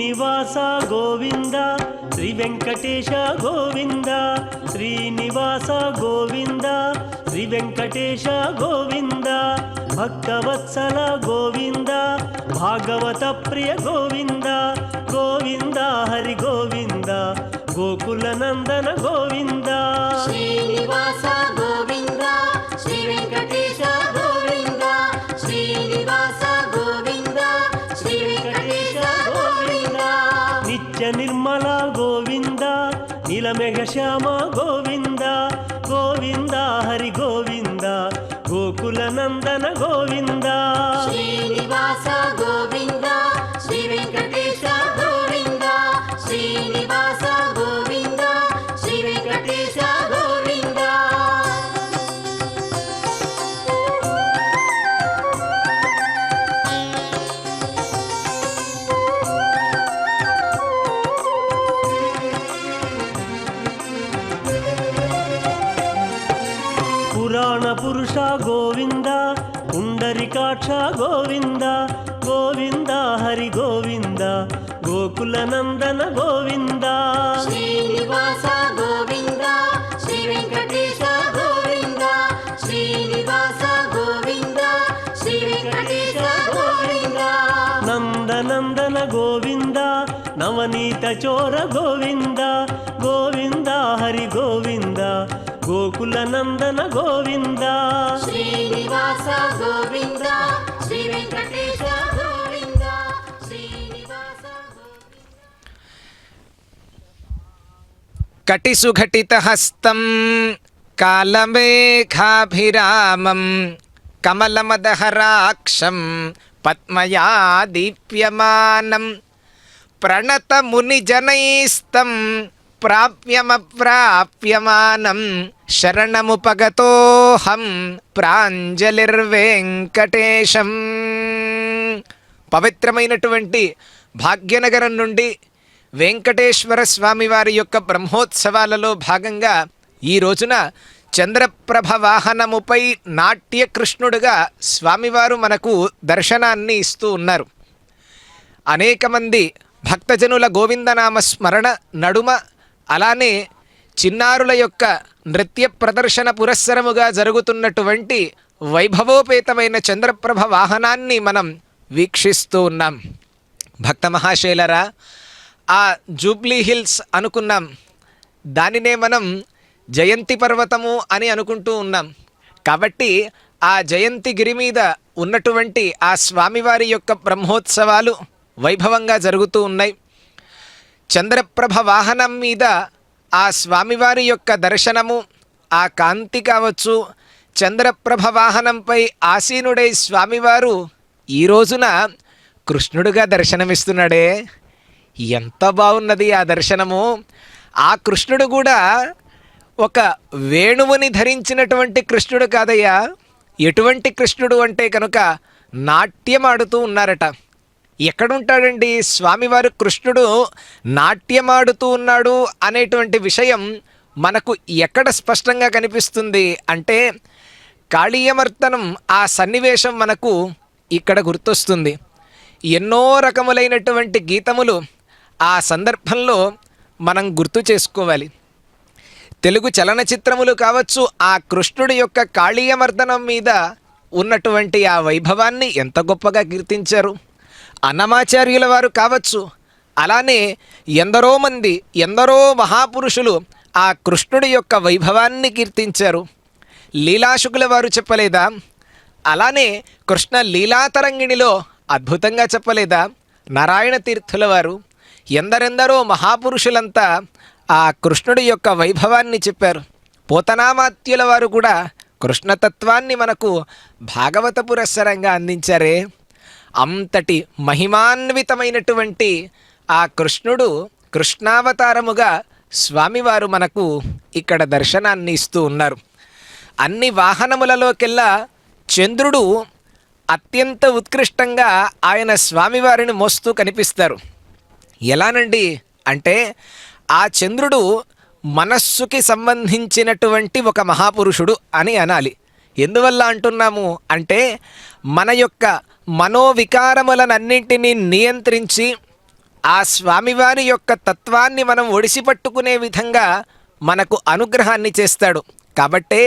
శ్రీనివాస గోవింద శ్రీ వెంకటేశ గోవింద శ్రీనివాస గోవింద శ్రీ వెంకటేశ గోవింద భక్తవత్సల గోవింద భాగవత ప్రియ గోవింద గోవింద హరి గోవింద గోకుల నందన గోవింద శ్రీనివాస గోవింద శ్రీ వెంకటేశ గోవింద శ్రీనివాస గోవింద శ్రీ వెంకటేశ గోవింద నిత్య నిర్మల గోవింద నీలమేఘ శ్యామ గోవింద గోవింద హరి గోవింద గోకుల నందన గోవింద శ్రీనివాస గోవింద శ్రీ వెంకటేశ గోవింద శ్రీనివాస గోవింద శ్రీ వెంకటేశ గోవింద పురాణ పురుష గోవింద పుండరికాక్ష గోవింద గోవింద హరి గోవింద గోకుల నందన గోవింద శ్రీనివాస గోవింద శ్రీ వెంకటేశ గోవింద శ్రీనివాస గోవింద శ్రీ వెంకటేశ గోవింద నందనందన గోవింద నవనీత చోర గోవింద గోవింద హరి గోవింద గోకుల నందన గోవింద శ్రీనివాస గోవింద శ్రీ వెంకటేశ గోవింద శ్రీనివాస కటిసుఘటితహస్తం కాలమేఘాభిరామం కమలమదహరాక్షం పద్మయా దీప్యమానం ప్రణతమునిజనైస్తం ప్రాప్యమప్రాప్యమానం శరణముపగతోహం ప్రాంజలిర్వేంకటేశం. పవిత్రమైనటువంటి భాగ్యనగరం నుండి వెంకటేశ్వర స్వామివారి యొక్క బ్రహ్మోత్సవాలలో భాగంగా ఈ రోజున చంద్రప్రభ వాహనముపై నాట్యకృష్ణుడుగా స్వామివారు మనకు దర్శనాన్ని ఇస్తూ ఉన్నారు. అనేక మంది భక్తజనుల గోవిందనామ స్మరణ నడుమ అలానే చిన్నారుల యొక్క నృత్య ప్రదర్శన పురస్సరముగా జరుగుతున్నటువంటి వైభవోపేతమైన చంద్రప్రభ వాహనాన్ని మనం వీక్షిస్తూ ఉన్నాం. భక్త మహాశైలరా, ఆ జూబ్లీ హిల్స్ అనుకున్నాం, దానినే మనం జయంతి పర్వతము అని అనుకుంటూ ఉన్నాం. కాబట్టి ఆ జయంతి గిరి మీద ఉన్నటువంటి ఆ స్వామివారి యొక్క బ్రహ్మోత్సవాలు వైభవంగా జరుగుతూ ఉన్నాయి. చంద్రప్రభ వాహనం మీద ఆ స్వామివారి యొక్క దర్శనము, ఆ కాంతి కావచ్చు, చంద్రప్రభ వాహనంపై ఆసీనుడై స్వామివారు ఈ రోజున కృష్ణుడుగా దర్శనమిస్తున్నాడే, ఎంత బాగున్నది ఆ దర్శనము. ఆ కృష్ణుడు కూడా ఒక వేణువుని ధరించినటువంటి కృష్ణుడు కాదయ్యా. ఎటువంటి కృష్ణుడు అంటే కనుక నాట్యం ఆడుతూ ఉన్నారట. ఎక్కడుంటాడండి స్వామివారు? కృష్ణుడు నాట్యమాడుతూ ఉన్నాడు అనేటువంటి విషయం మనకు ఎక్కడ స్పష్టంగా కనిపిస్తుంది అంటే కాళీయమర్దనం ఆ సన్నివేశం మనకు ఇక్కడ గుర్తొస్తుంది. ఎన్నో రకములైనటువంటి గీతములు ఆ సందర్భంలో మనం గుర్తు చేసుకోవాలి. తెలుగు చలనచిత్రములు కావచ్చు, ఆ కృష్ణుడి యొక్క కాళీయమర్దనం మీద ఉన్నటువంటి ఆ వైభవాన్ని ఎంత గొప్పగా కీర్తించారు. అన్నమాచార్యుల వారు కావచ్చు, అలానే ఎందరో మంది ఎందరో మహాపురుషులు ఆ కృష్ణుడి యొక్క వైభవాన్ని కీర్తించారు. లీలాశుకుల వారు చెప్పలేదా? అలానే కృష్ణ లీలాతరంగిణిలో అద్భుతంగా చెప్పలేదా నారాయణ తీర్థుల వారు? ఎందరెందరో మహాపురుషులంతా ఆ కృష్ణుడి యొక్క వైభవాన్ని చెప్పారు. పోతనామాత్యుల వారు కూడా కృష్ణతత్వాన్ని మనకు భాగవత పురస్సరంగా అందించారే. అంతటి మహిమాన్వితమైనటువంటి ఆ కృష్ణుడు కృష్ణావతారముగా స్వామివారు మనకు ఇక్కడ దర్శనాన్ని ఇస్తూ ఉన్నారు. అన్ని వాహనములలోకెల్లా చంద్రుడు అత్యంత ఉత్కృష్టంగా ఆయన స్వామివారిని మోస్తూ కనిపిస్తారు. ఎలానండి అంటే ఆ చంద్రుడు మనస్సుకి సంబంధించినటువంటి ఒక మహాపురుషుడు అని అనాలి. ఎందువల్ల అంటున్నాము అంటే మన యొక్క మనోవికారములనన్నింటినీ నియంత్రించి ఆ స్వామివారి యొక్క తత్వాన్ని మనం ఒడిసి పట్టుకునే విధంగా మనకు అనుగ్రహాన్ని చేస్తాడు. కాబట్టే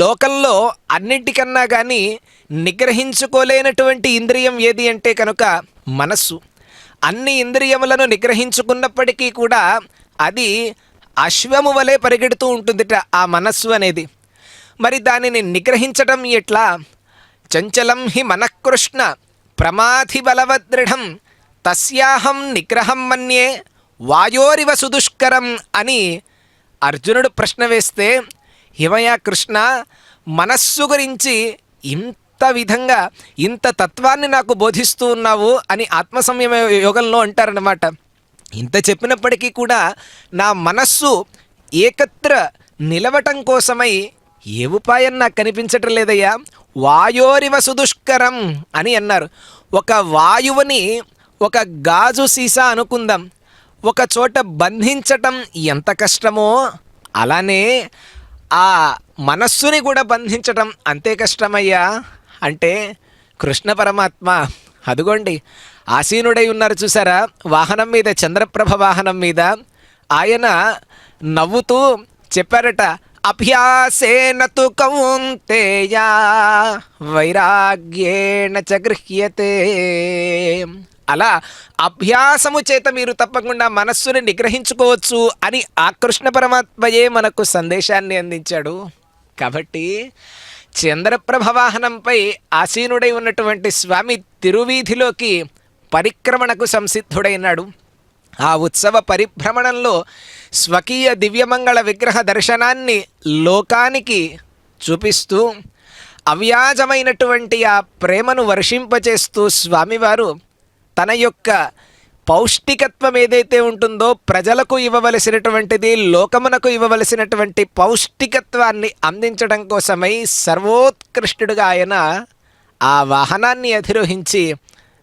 లోకంలో అన్నింటికన్నా కానీ నిగ్రహించుకోలేనటువంటి ఇంద్రియం ఏది అంటే కనుక మనస్సు. అన్ని ఇంద్రియములను నిగ్రహించుకున్నప్పటికీ కూడా అది అశ్వము వలె పరిగెడుతూ ఉంటుందిట ఆ మనస్సు అనేది. మరి దానిని నిగ్రహించటం ఎట్లా? చంచలం హి మనఃకృష్ణ ప్రమాధి బలవదృఢం తస్యాహం నిగ్రహం మన్యే వాయోరివ సుదుష్కరం అని అర్జునుడు ప్రశ్న వేస్తే, హిమయా కృష్ణ, మనస్సు గురించి ఇంత విధంగా ఇంత తత్వాన్ని నాకు బోధిస్తూ ఉన్నావు అని ఆత్మసంయమ యోగంలో అంటారనమాట. ఇంత చెప్పినప్పటికీ కూడా నా మనస్సు ఏకత్ర నిలవటం కోసమై ఏ ఉపాయం నాకు కనిపించటం లేదయ్యా. వాయోరివ సుదుష్కరం అని అన్నారు. ఒక వాయువుని ఒక గాజు సీసా అనుకుందాం, ఒక చోట బంధించటం ఎంత కష్టమో అలానే ఆ మనస్సుని కూడా బంధించటం అంతే కష్టమయ్యా అంటే కృష్ణ పరమాత్మ అదుగోండి ఆసీనుడై ఉన్నారు చూసారా వాహనం మీద, చంద్రప్రభ వాహనం మీద. ఆయన నవ్వుతూ చెప్పారట, అభ్యాసేన తు కౌంతేయ వైరాగ్యేణ చ గృహ్యతే. అలా అభ్యాసము చేత మీరు తప్పకుండా మనస్సుని నిగ్రహించుకోవచ్చు అని ఆ కృష్ణ పరమాత్మయే మనకు సందేశాన్ని అందించాడు. కాబట్టి చంద్రప్రభ వాహనంపై ఆసీనుడై ఉన్నటువంటి స్వామి తిరువీధిలోకి పరిక్రమణకు సంసిద్ధుడైనాడు. ఆ ఉత్సవ పరిభ్రమణంలో స్వకీయ దివ్యమంగళ విగ్రహ దర్శనాన్ని లోకానికి చూపిస్తూ అవ్యాజమైనటువంటి ఆ ప్రేమను వర్షింపచేస్తూ స్వామివారు తన యొక్క పౌష్టికత్వం ఏదైతే ఉంటుందో ప్రజలకు ఇవ్వవలసినటువంటిది, లోకమునకు ఇవ్వవలసినటువంటి పౌష్టికత్వాన్ని అందించడం కోసమై సర్వోత్కృష్టుడుగా ఆయన ఆ వాహనాన్ని అధిరోహించి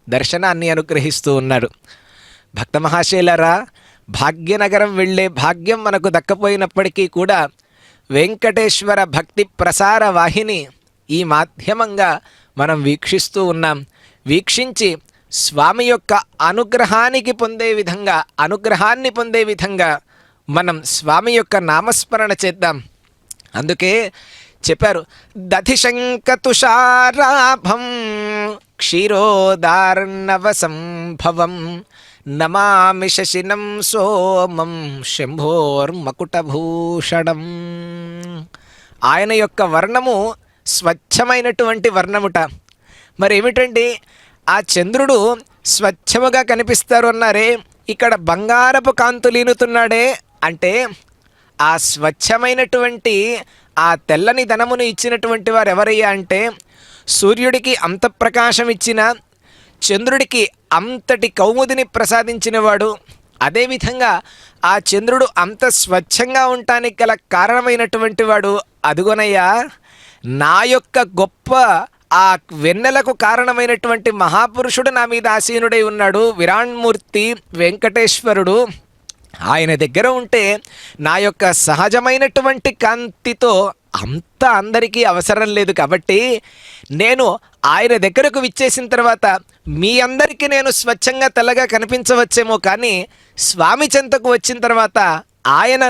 దర్శనాన్ని అనుగ్రహిస్తూ ఉన్నాడు. భక్త మహాశైలరా, భాగ్యనగరం వెళ్ళే భాగ్యం మనకు దక్కపోయినప్పటికీ కూడా వెంకటేశ్వర భక్తి ప్రసార వాహిని ఈ మాధ్యమంగా మనం వీక్షిస్తూ ఉన్నాం. వీక్షించి స్వామి యొక్క అనుగ్రహాన్ని పొందే విధంగా మనం స్వామి యొక్క నామస్మరణ చేద్దాం. అందుకే చెప్పారు, దధిశంక తుషారాభం క్షీరోదార్ణవ సంభవం నమామి శశినం సోమం శంభోర్మకుటభూషణం. ఆయన యొక్క వర్ణము స్వచ్ఛమైనటువంటి వర్ణముట. మరి ఏమిటండి ఆ చంద్రుడు స్వచ్ఛముగా కనిపిస్తారు అన్నారే, ఇక్కడ బంగారపు కాంతులీనుతున్నాడే అంటే ఆ స్వచ్ఛమైనటువంటి ఆ తెల్లని ధనమును ఇచ్చినటువంటి వారు ఎవరయ్యా అంటే సూర్యుడికి అంత ప్రకాశం ఇచ్చిన, చంద్రుడికి అంతటి కౌముదిని ప్రసాదించినవాడు. అదేవిధంగా ఆ చంద్రుడు అంత స్వచ్ఛంగా ఉండటానికి గల కారణమైనటువంటి వాడు అదుగోనయ్యా నా యొక్క గొప్ప ఆ వెన్నెలకు కారణమైనటువంటి మహాపురుషుడు నా మీద ఆసీనుడై ఉన్నాడు, విరాణ్మూర్తి వెంకటేశ్వరుడు. ఆయన దగ్గర ఉంటే నా యొక్క సహజమైనటువంటి కాంతితో అంత అందరికీ అవసరం లేదు. కాబట్టి నేను ఆయన దగ్గరకు విచ్చేసిన తర్వాత మీ అందరికీ నేను స్వచ్ఛంగా తెల్లగా కనిపించవచ్చేమో, కానీ స్వామి చెంతకు వచ్చిన తర్వాత ఆయన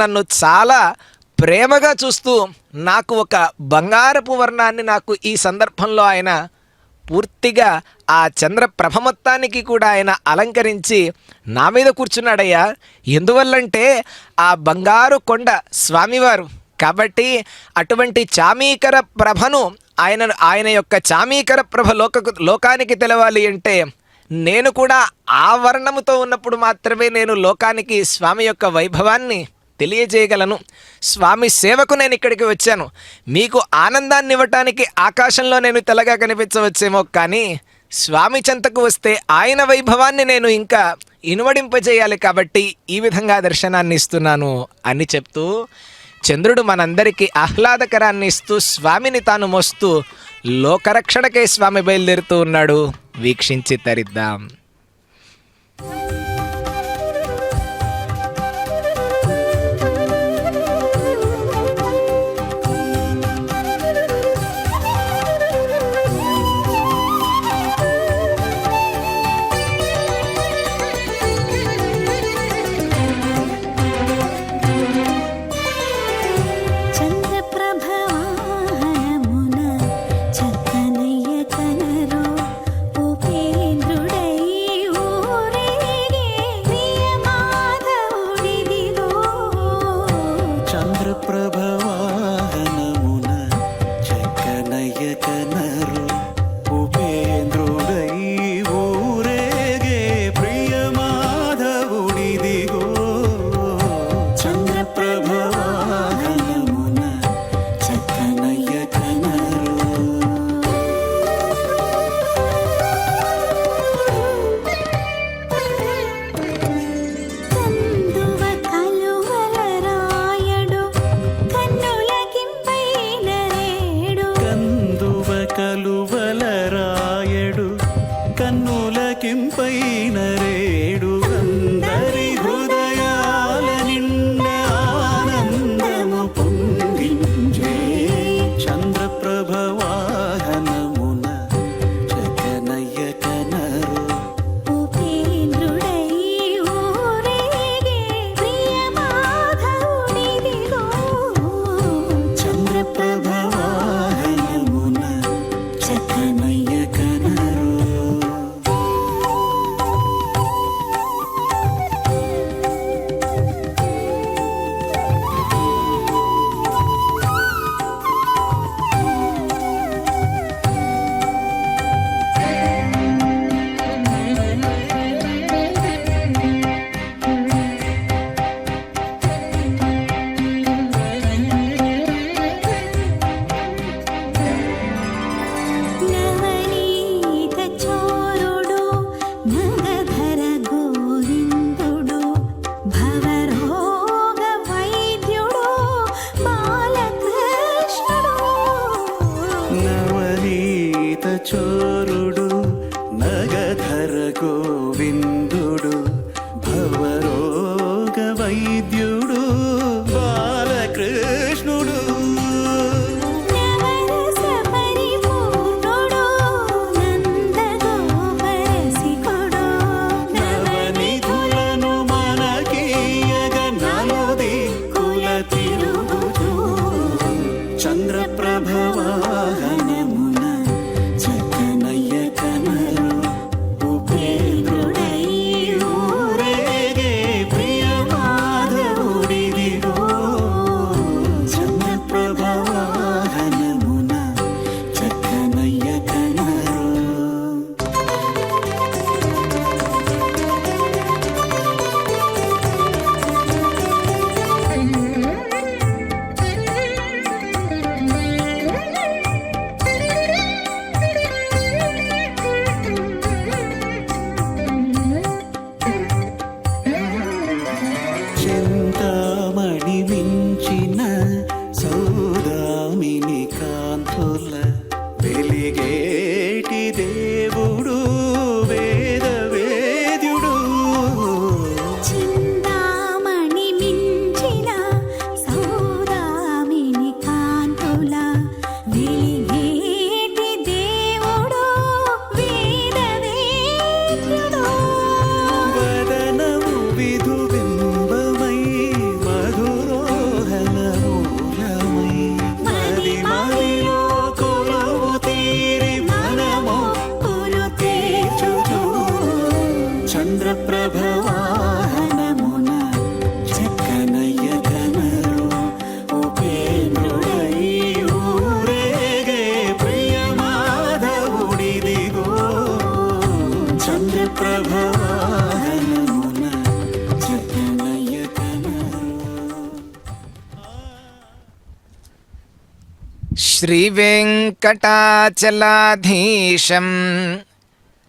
నన్ను చాలా ప్రేమగా చూస్తూ నాకు ఒక బంగారపు వర్ణాన్ని నాకు ఈ సందర్భంలో ఆయన పూర్తిగా ఆ చంద్రప్రభ మొత్తానికి కూడా ఆయన అలంకరించి నా మీద కూర్చున్నాడయ్యా. ఎందువల్లంటే ఆ బంగారు కొండ స్వామివారు. కాబట్టి అటువంటి చామీకర ప్రభను ఆయన యొక్క చామీకర ప్రభ లోకానికి తెలవాలి అంటే నేను కూడా ఆ వర్ణముతో ఉన్నప్పుడు మాత్రమే నేను లోకానికి స్వామి యొక్క వైభవాన్ని తెలియజేయగలను. స్వామి సేవకు నేను ఇక్కడికి వచ్చాను. మీకు ఆనందాన్ని ఇవ్వటానికి ఆకాశంలో నేను తెల్లగా కనిపించవచ్చేమో, కానీ స్వామి చెంతకు వస్తే ఆయన వైభవాన్ని నేను ఇంకా ఇనువడింపజేయాలి. కాబట్టి ఈ విధంగా దర్శనాన్ని ఇస్తున్నాను అని చెప్తూ చంద్రుడు మనందరికీ ఆహ్లాదకరాన్ని ఇస్తూ స్వామిని తాను మోస్తూ లోకరక్షణకై స్వామి బయలుదేరుతూ ఉన్నాడు. వీక్షించి తరిద్దాం. వాహనమున చక్కనయ్యగనరు ఉపేంద్రుడై ఊరేగే ప్రియమాధవుడిదిగో చంద్రప్రభ వాహనమున చక్కనయ్యగనరు. శ్రీవేంకటాచలాధీశం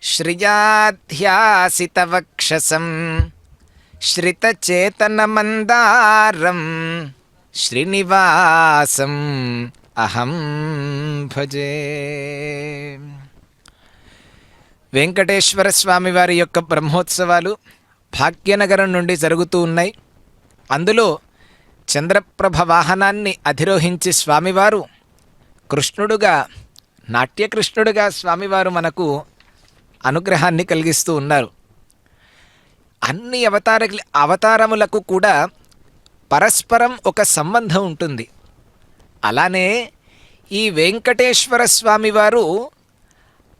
శ్రియాధ్యాసితవక్షసం శ్రితచేతనమందారం శ్రీనివాసం అహం భజే. వెంకటేశ్వర స్వామి వారి యొక్క బ్రహ్మోత్సవాలు భాగ్యనగరం నుండి జరుగుతూ ఉన్నాయి. అందులో చంద్రప్రభ వాహనాన్ని అధిరోహించి స్వామివారు కృష్ణుడుగా, నాట్యకృష్ణుడుగా స్వామివారు మనకు అనుగ్రహాన్ని కలిగిస్తూ ఉన్నారు. అన్ని అవతారములకు కూడా పరస్పరం ఒక సంబంధం ఉంటుంది. అలానే ఈ వెంకటేశ్వర స్వామివారు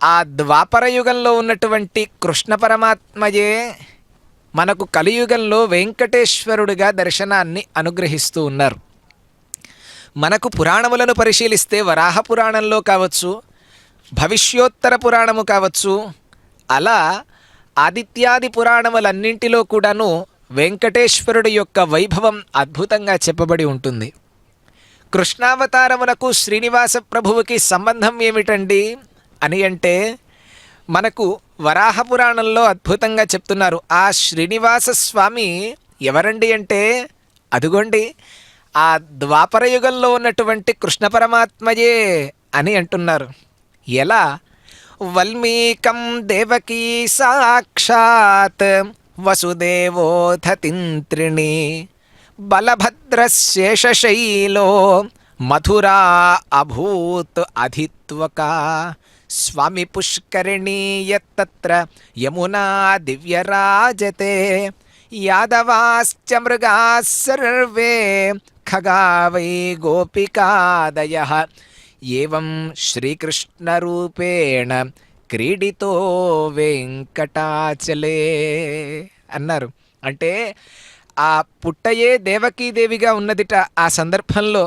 ఆ ద్వాపరయుగంలో ఉన్నటువంటి కృష్ణ పరమాత్మయే మనకు కలియుగంలో వెంకటేశ్వరుడిగా దర్శనాన్ని అనుగ్రహిస్తూ ఉన్నారు. మనకు పురాణములను పరిశీలిస్తే వరాహ పురాణంలో కావచ్చు, భవిష్యోత్తర పురాణము కావచ్చు, అలా ఆదిత్యాది పురాణములన్నింటిలో కూడాను వెంకటేశ్వరుడి యొక్క వైభవం అద్భుతంగా చెప్పబడి ఉంటుంది. కృష్ణావతారమునకు శ్రీనివాస ప్రభువుకి సంబంధం ఏమిటండి అని అంటే మనకు వరాహ పురాణంలో అద్భుతంగా చెప్తున్నారు. ఆ శ్రీనివాస స్వామి ఎవరండి అంటే అదుగోండి ఆ ద్వాపరయుగంలో ఉన్నటువంటి కృష్ణ పరమాత్మయే అని అంటున్నారు. ఎలా? వల్మీకం దేవకీ సాక్షాత్ వసుదేవోధతింత్రిణి బలభద్రశేషశైలో మధురా అభూత్ అధిత్వకా స్వామి పుష్కరిణీ యత్తత్ర యమునా దివ్యరాజతే యాదవాశ్చ మృగాः సర్వే ఖగా వై గోపికాదయః ఏవం శ్రీకృష్ణరూపేణ క్రీడితో వెంకటాచలే అన్నారు. అంటే ఆ పుట్టయే దేవకీదేవిగా ఉన్నదిట. ఆ సందర్భంలో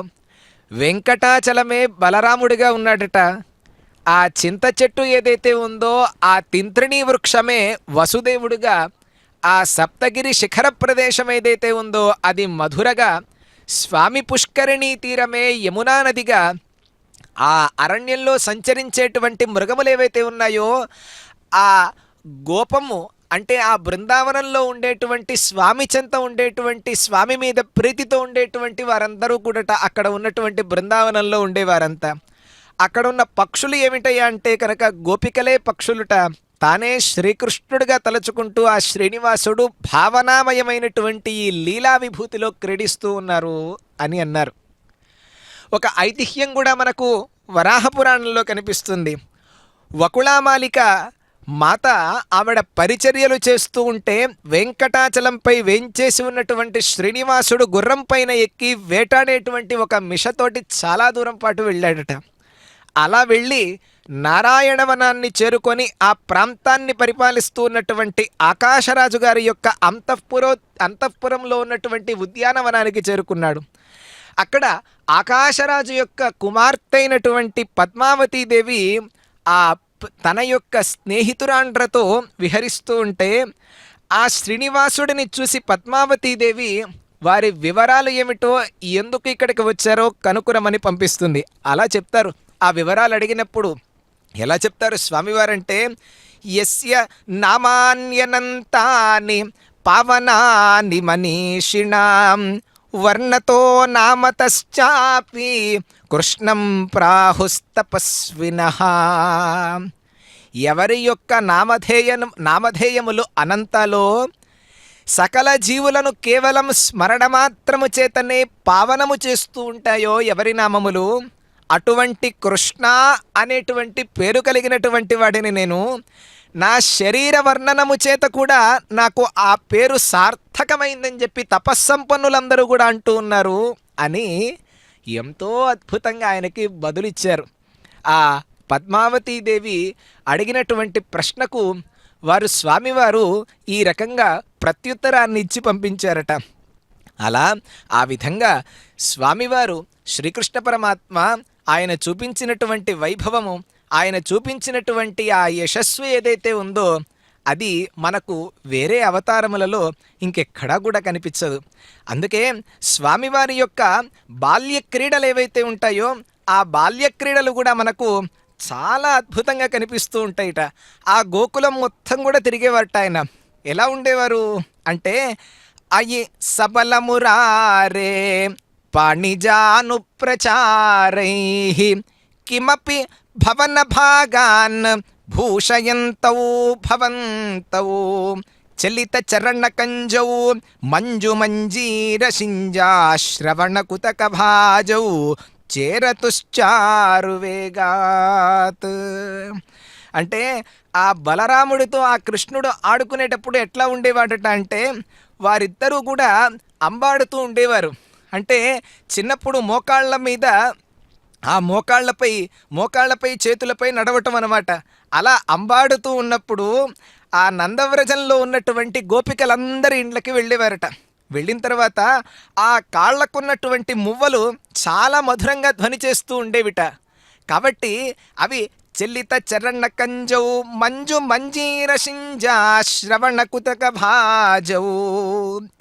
వెంకటాచలమే బలరాముడిగా ఉన్నాడట. ఆ చింత చెట్టు ఏదైతే ఉందో ఆ తింత్రిణీ వృక్షమే వసుదేవుడిగా, ఆ సప్తగిరి శిఖర ప్రదేశం ఏదైతే ఉందో అది మధురగా, స్వామి పుష్కరిణీ తీరమే యమునా నదిగా, ఆ అరణ్యంలో సంచరించేటువంటి మృగములు ఏవైతే ఉన్నాయో ఆ గోపము అంటే ఆ బృందావనంలో ఉండేటువంటి స్వామి చెంత ఉండేటువంటి స్వామి మీద ప్రీతితో ఉండేటువంటి వారందరూ కూడా అక్కడ ఉన్నటువంటి బృందావనంలో ఉండేవారంతా. అక్కడ ఉన్న పక్షులు ఏమిటయ్యా అంటే కనుక గోపికలే పక్షులుట. తానే శ్రీకృష్ణుడిగా తలుచుకుంటూ ఆ శ్రీనివాసుడు భావనామయమైనటువంటి ఈ లీలా విభూతిలో క్రీడిస్తూ ఉన్నారు అని అన్నారు. ఒక ఐతిహ్యం కూడా మనకు వరాహ పురాణంలో కనిపిస్తుంది. వకుళామాలిక మాత ఆవిడ పరిచర్యలు చేస్తూ ఉంటే వెంకటాచలంపై వేంచేసి ఉన్నటువంటి శ్రీనివాసుడు గుర్రం పైన ఎక్కి వేటాడేటువంటి ఒక మిషతోటి చాలా దూరం పాటు వెళ్ళాడట. అలా వెళ్ళి నారాయణవనాన్ని చేరుకొని ఆ ప్రాంతాన్ని పరిపాలిస్తూ ఉన్నటువంటి ఆకాశరాజు గారి యొక్క అంతఃపురంలో ఉన్నటువంటి ఉద్యానవనానికి చేరుకున్నాడు. అక్కడ ఆకాశరాజు యొక్క కుమార్తె అయినటువంటి పద్మావతీదేవి ఆ తన యొక్క స్నేహితురాండ్రతో విహరిస్తూ ఉంటే ఆ శ్రీనివాసుడిని చూసి పద్మావతీదేవి వారి వివరాలు ఏమిటో, ఎందుకు ఇక్కడికి వచ్చారో కనుక్కురమని పంపిస్తుంది. అలా చెప్తారు. ఆ వివరాలు అడిగినప్పుడు ఎలా చెప్తారు స్వామివారంటే, యస్య నామాన్యనంతాని పావనాని మనీషిణాం వర్ణతో నామతశ్చాపి కృష్ణం ప్రాహుస్తపస్వినః. ఎవరి యొక్క నామధేయములు అనంతాలో సకల జీవులను కేవలం స్మరణ మాత్రము చేతనే పావనము చేస్తూ ఉంటాయో ఎవరి నామములు, అటువంటి కృష్ణ అనేటువంటి పేరు కలిగినటువంటి వాడిని నేను నా శరీర వర్ణనము చేత కూడా నాకు ఆ పేరు సార్థకమైందని చెప్పి తపస్సంపన్నులందరూ కూడా అంటూ ఉన్నారు అని ఎంతో అద్భుతంగా ఆయనకి బదులిచ్చారు. ఆ పద్మావతీదేవి అడిగినటువంటి ప్రశ్నకు వారు స్వామివారు ఈ రకంగా ప్రత్యుత్తరాన్ని ఇచ్చి పంపించారట. అలా ఆ విధంగా స్వామివారు శ్రీకృష్ణ పరమాత్మ ఆయన చూపించినటువంటి వైభవము, ఆయన చూపించినటువంటి ఆ యశస్సు ఏదైతే ఉందో అది మనకు వేరే అవతారములలో ఇంకెక్కడా కూడా కనిపించదు. అందుకే స్వామివారి యొక్క బాల్య క్రీడలు ఏవైతే ఉంటాయో ఆ బాల్య క్రీడలు కూడా మనకు చాలా అద్భుతంగా కనిపిస్తూ ఉంటాయిట. ఆ గోకులం మొత్తం కూడా తిరిగేవారట ఆయన. ఎలా ఉండేవారు అంటే, అయి సబలమురారే పాణిజాను ప్రచారై కిమపి భవన భాగాన్ భూషయంతౌ భవంతౌ చలిత చరణ కంజౌ మంజు మంజీర శింజా శ్రవణ కుతక భాజౌ చేరతుశ్చారు వేగాత్. అంటే ఆ బలరాముడితో ఆ కృష్ణుడు ఆడుకునేటప్పుడు ఎట్లా ఉండేవాడట అంటే, వారిద్దరూ కూడా అంబాడుతూ ఉండేవారు. అంటే చిన్నప్పుడు మోకాళ్ళ మీద ఆ మోకాళ్ళపై చేతులపై నడవటం అన్నమాట. అలా అంబాడుతూ ఉన్నప్పుడు ఆ నందవ్రజంలో ఉన్నటువంటి గోపికలందరి ఇండ్లకి వెళ్ళేవారట. వెళ్ళిన తర్వాత ఆ కాళ్లకున్నటువంటి మువ్వలు చాలా మధురంగా ధ్వని చేస్తూ ఉండేవిట. కాబట్టి అవి చెల్లిత చరణ కంజౌ మంజు మంజీర శింజా శ్రవణ కుతక భాజౌ.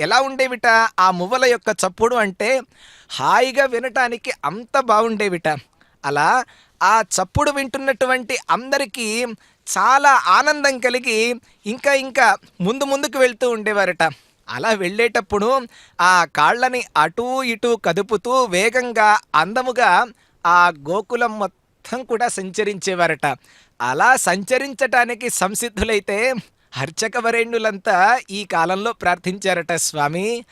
ఎలా ఉండేవిట ఆ మువ్వల యొక్క చప్పుడు అంటే హాయిగా వినటానికి అంత బాగుండేవిట. అలా ఆ చప్పుడు వింటున్నటువంటి అందరికీ చాలా ఆనందం కలిగి ఇంకా ముందుకు వెళ్తూ ఉండేవారట. అలా వెళ్ళేటప్పుడు ఆ కాళ్ళని అటూ ఇటూ కదుపుతూ వేగంగా అందముగా ఆ గోకులం మొత్తం కూడా సంచరించేవారట. అలా సంచరించటానికి సంసిద్ధులైతే అర్చకవరేణ్యులంతా ఈ కాలంలో ప్రార్థించారట, స్వామి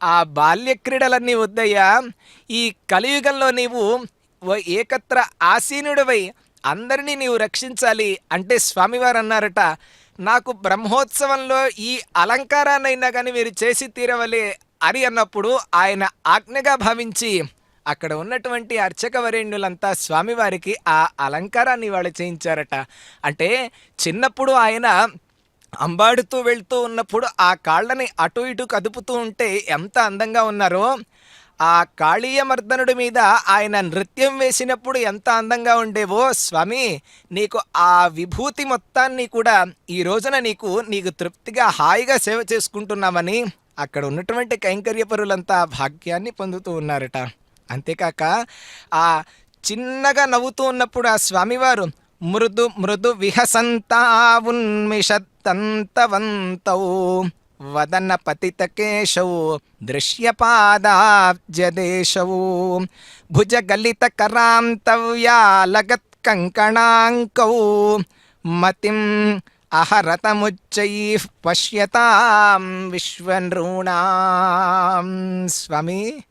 ఆ బాల్య క్రీడలన్నీ వద్దయ్యా, ఈ కలియుగంలో నీవు ఏకత్ర ఆసీనుడివై అందరినీ నీవు రక్షించాలి అంటే స్వామివారు అన్నారట, నాకు బ్రహ్మోత్సవంలో ఈ అలంకారాన్నైనా కానీ మీరు చేసి తీరవలే అని అన్నప్పుడు ఆయన ఆజ్ఞగా భావించి అక్కడ ఉన్నటువంటి అర్చకవరేణ్యులంతా స్వామివారికి ఆ అలంకారాన్ని వాళ్ళు చేయించారట. అంటే చిన్నప్పుడు ఆయన అంబాడుతూ వెళ్తూ ఉన్నప్పుడు ఆ కాళ్ళని అటు ఇటు కదుపుతూ ఉంటే ఎంత అందంగా ఉన్నారో, ఆ కాళీయమర్దనుడి మీద ఆయన నృత్యం వేసినప్పుడు ఎంత అందంగా ఉండేవో, స్వామి నీకు ఆ విభూతి మొత్తాన్ని కూడా ఈ రోజున నీకు తృప్తిగా హాయిగా సేవ చేసుకుంటున్నామని అక్కడ ఉన్నటువంటి కైంకర్యపరులంతా భాగ్యాన్ని పొందుతూ ఉన్నారట. అంతేకాక ఆ చిన్నగా నవ్వుతూ ఉన్నప్పుడు ఆ స్వామివారు మృదు మృదు విహసంతావున్మిషత్తంతవంతౌ వదన పతితకేశౌ దృశ్యపాదాబ్జదేశౌ భుజగలిత కరాంతవ్యాలగత్ కంకణాంకౌ మతిం అహరతముచ్చైః పశ్యతాం విశ్వనృణాం. స్వామి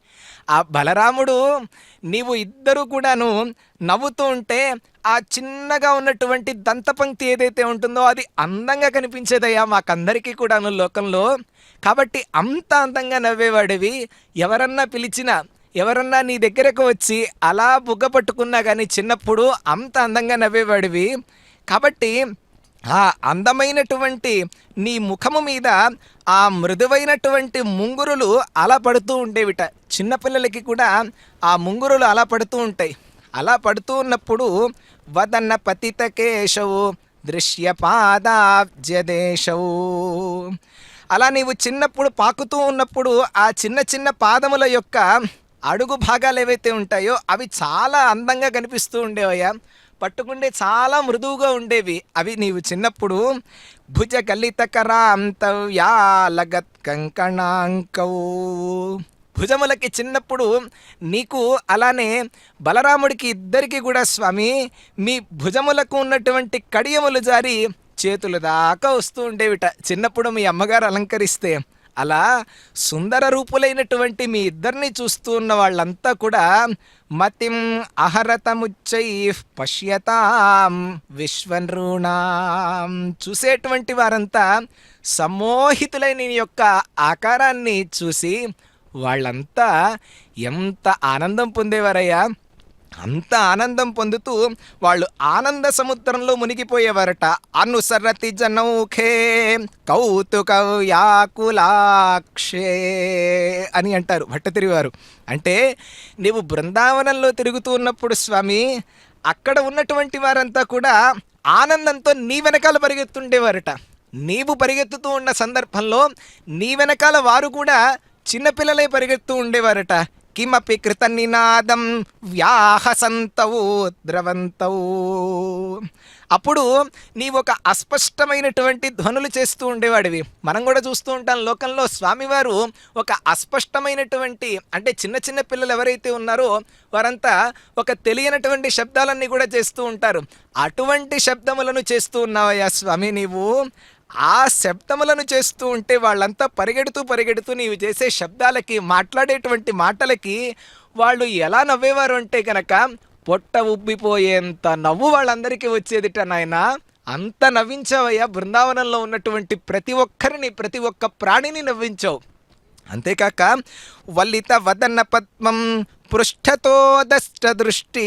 ఆ బలరాముడు నీవు ఇద్దరు కూడాను నవ్వుతూ ఉంటే ఆ చిన్నగా ఉన్నటువంటి దంతపంక్తి ఏదైతే ఉంటుందో అది అందంగా కనిపించేదయ్యా మాకందరికీ కూడాను లోకంలో. కాబట్టి అంత అందంగా నవ్వేవాడివి, ఎవరన్నా పిలిచినా ఎవరన్నా నీ దగ్గరకు వచ్చి అలా బుగ్గ పట్టుకున్నా కానీ చిన్నప్పుడు అంత అందంగా నవ్వేవాడివి. కాబట్టి ఆ అందమైనటువంటి నీ ముఖము మీద ఆ మృదువైనటువంటి ముంగురులు అలా పడుతూ ఉండేవిట. చిన్నపిల్లలకి కూడా ఆ ముంగురులు అలా పడుతూ ఉంటాయి. అలా పడుతూ ఉన్నప్పుడు వదన పతితకేశవు దృశ్యపాదాబ్జదేశవు. అలా నీవు చిన్నప్పుడు పాకుతూ ఉన్నప్పుడు ఆ చిన్న చిన్న పాదముల యొక్క అడుగు భాగాలు ఏవైతే ఉంటాయో అవి చాలా అందంగా కనిపిస్తూ ఉండేవయ్యా. పట్టుకుంటే చాలా మృదువుగా ఉండేవి అవి నీవు చిన్నప్పుడు. భుజ కలిత కరాంతవ్యాలగత్ కంకణాంకౌ. భుజములకి చిన్నప్పుడు నీకు అలానే బలరాముడికి ఇద్దరికి కూడా స్వామి మీ భుజములకు ఉన్నటువంటి కడియములు జారి చేతులు దాకా వస్తూ ఉండేవిట చిన్నప్పుడు మీ అమ్మగారు అలంకరిస్తే. అలా సుందర రూపులైనటువంటి మీ ఇద్దరిని చూస్తూ ఉన్న వాళ్ళంతా కూడా మతిం అహరతముచ్చైః పశ్యతాం విశ్వనృణాం. చూసేటువంటి వారంతా సమ్మోహితులైన నీ యొక్క ఆకారాన్ని చూసి వాళ్ళంతా ఎంత ఆనందం పొందేవారయ్యా. అంత ఆనందం పొందుతూ వాళ్ళు ఆనంద సముద్రంలో మునిగిపోయేవారట. అనుసరతి జనౌఖే కౌతుక వ్యాకులాక్షే అని అంటారు భట్టతిరి వారు. అంటే నీవు బృందావనంలో తిరుగుతూ ఉన్నప్పుడు స్వామి, అక్కడ ఉన్నటువంటి వారంతా కూడా ఆనందంతో నీ వెనకాల పరిగెత్తుండేవారట. నీవు పరిగెత్తుతూ ఉన్న సందర్భంలో నీ వెనకాల వారు కూడా చిన్నపిల్లలై పరిగెత్తూ ఉండేవారట. కిమపి కృత నినాదం వ్యాహసంతవు ద్రవంతవు. అప్పుడు నీవు ఒక అస్పష్టమైనటువంటి ధ్వనులు చేస్తూ ఉండేవాడివి. మనం కూడా చూస్తూ ఉంటాం లోకంలో స్వామివారు ఒక అస్పష్టమైనటువంటి, అంటే చిన్న చిన్న పిల్లలు ఎవరైతే ఉన్నారో వారంతా ఒక తెలియనటువంటి శబ్దాలన్నీ కూడా చేస్తూ ఉంటారు. అటువంటి శబ్దములను చేస్తూ ఉన్నావయ్యా స్వామి నీవు. ఆ శబ్దములను చేస్తూ ఉంటే వాళ్ళంతా పరిగెడుతూ నీవు చేసే శబ్దాలకి, మాట్లాడేటువంటి మాటలకి వాళ్ళు ఎలా నవ్వేవారు అంటే కనుక పొట్ట ఉబ్బిపోయేంత నవ్వు వాళ్ళందరికీ వచ్చేదిట నాయన. అంత నవ్వించావయ్యా, బృందావనంలో ఉన్నటువంటి ప్రతి ఒక్కరిని, ప్రతి ఒక్క ప్రాణిని నవ్వించావు. అంతేకాక వల్లిత వదన పద్మం పృష్ఠతో దష్ట దృష్టి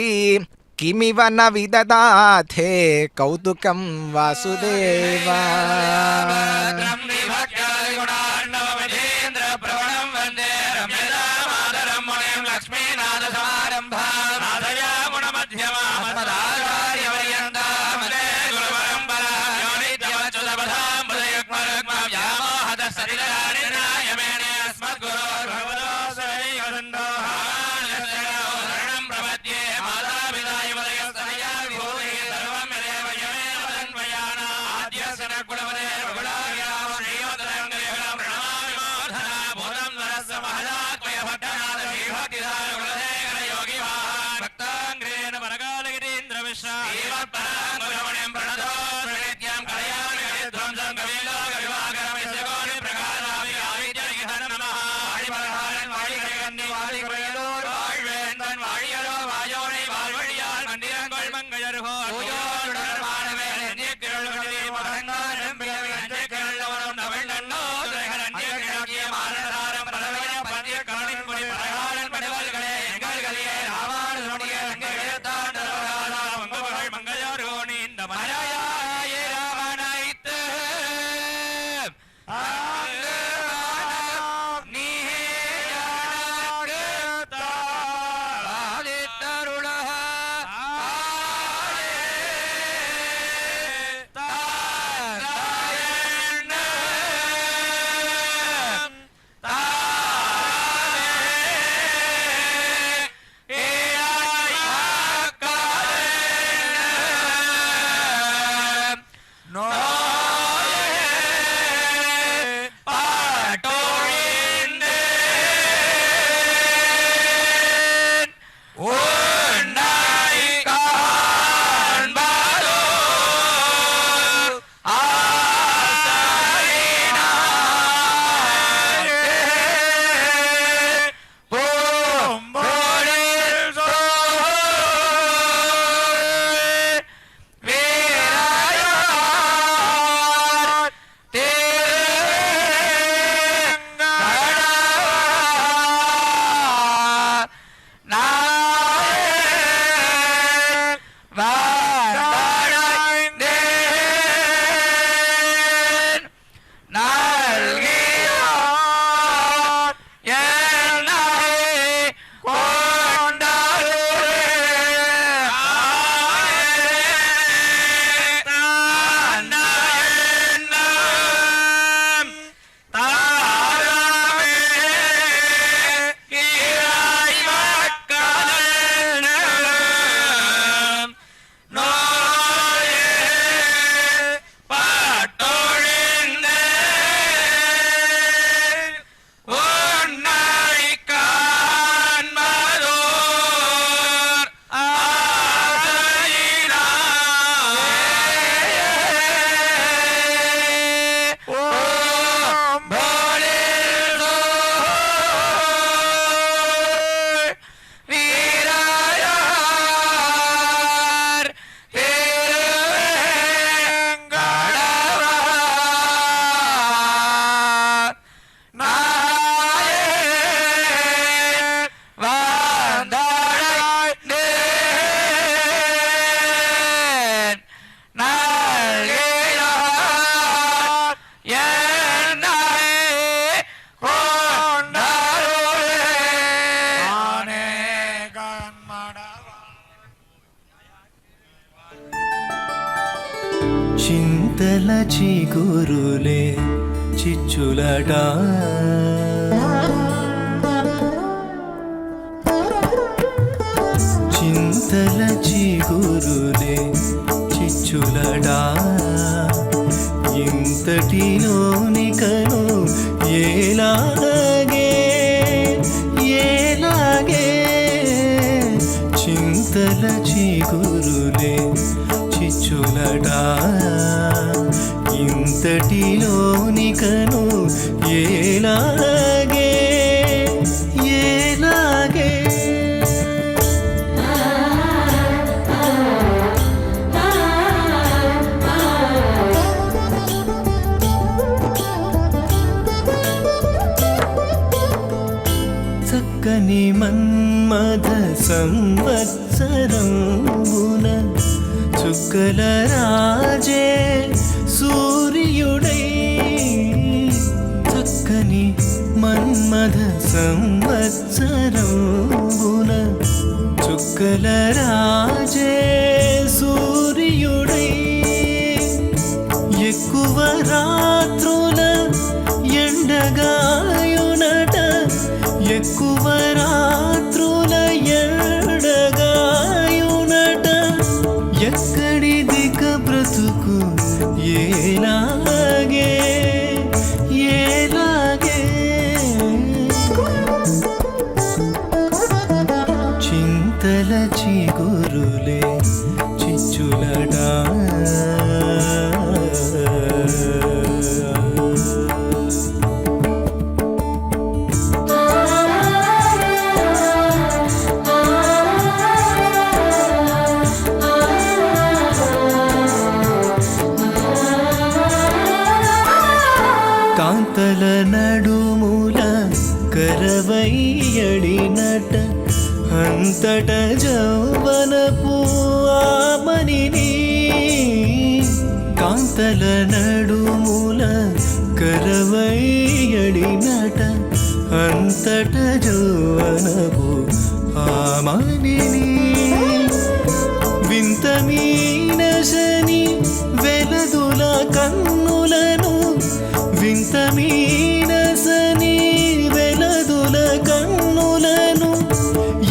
కిమివ న విదదాథే కౌతుకం వాసుదేవా. చింతల చిగురులే చిచ్చులట చింతల చిగురులే చిచ్చులట ఇంతటిలోని కను ఏలాగే ఏలాగే చింతల చిగురులే చిచ్చులట ఇంతటిలోని కను ఏలాగే ఏలాగే చక్కని మన్మథ సంవత్సరంబున చుక్కల రాజే సూర్యుడై చక్కని మన్మథ సంవత్సరంబున చుక్కల రాజే సూర్యుడై ఎక్కువ రాత్రుల ఎండగాయునట ఎక్కువ రాత్రుల ఎండగాయునట ఎక్కడి దిక బ్రతుకు ఏలాగే ఏలాగే చింతల చిగురులే చిచ్చులడా కాంతల నడుముల కరవయ్యడినట అంతట జౌవనపు ఆమనిని కాంతల నడుముల కరవయ్యడినట అంతట జౌవనపు ఆమనిని వింత మీనశని వెలదుల కన్నులను వింత మీనసని వెలదుల కన్నులను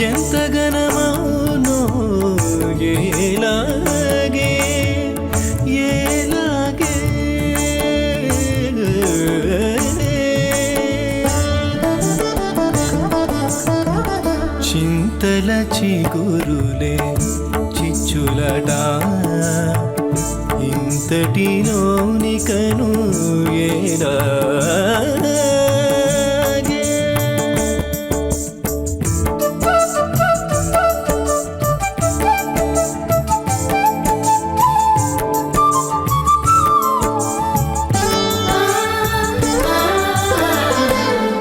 ఎంత గణమౌనో ఏలాగే ఏలాగే చింతల చిగురులే చిచ్చులట ఇంతటిలోని కను ఏలాగే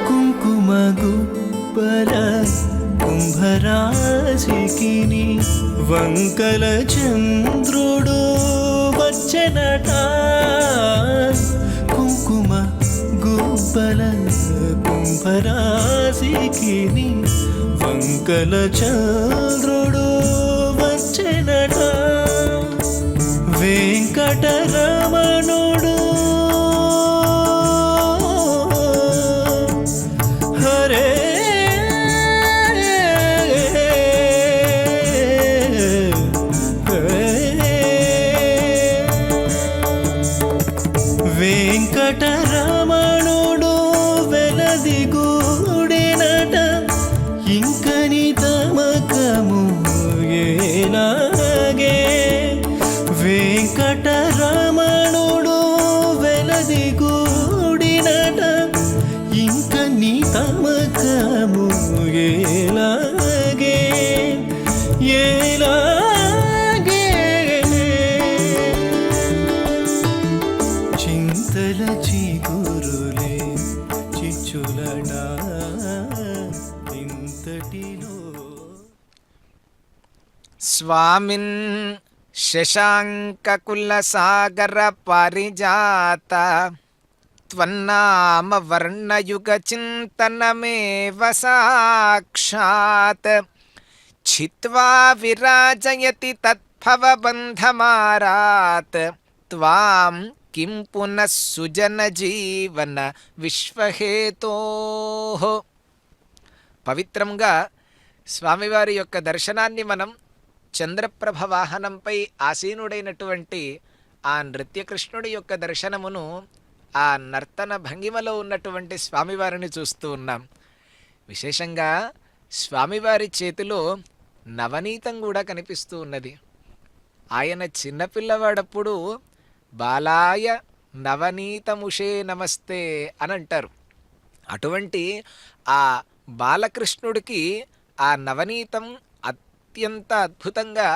కుంకుమ గుబ్బల కుంభరాశికిని వంకల చంద్రుడు వచ్చెనట కుంకుమ గుబ్బల కుంభరాశికిని వంకల చంద్రుడు వచ్చెనట వెంకటరమణుడు హరే వెంకటరమణుడు వెలదిగూడినట ఇంకని తమకము ఏలాగే వెంకటరమణుడు వెలదిగూడినట ఇంకని తమకము ఏలాగే ఏలాగే చింతల చిగురులే చిచ్చులడా ఇంతటిలో స్వామిన్ శశాంకకులసాగర పారిజాత త్వన్నామ వర్ణయుగ చింతనమేవ సాక్షాత్ చిత్వా విరాజయతి తత్భవబంధమారాత్ త్వాం కిం పునః సుజన జీవన విశ్వహేతో. పవిత్రంగా స్వామివారి యొక్క దర్శనాన్ని మనం చంద్రప్రభ వాహనంపై ఆసీనుడైనటువంటి ఆ నృత్యకృష్ణుడి యొక్క దర్శనమును ఆ నర్తన భంగిమలో ఉన్నటువంటి స్వామివారిని చూస్తూ ఉన్నాం. విశేషంగా స్వామివారి చేతిలో నవనీతం కూడా కనిపిస్తూ ఉన్నది. ఆయన చిన్నపిల్లవాడప్పుడు బాలాయ నవనీతముషే నమస్తే అని అంటారు. అటువంటి ఆ బాలకృష్ణుడికి ఆ నవనీతం అత్యంత అద్భుతంగా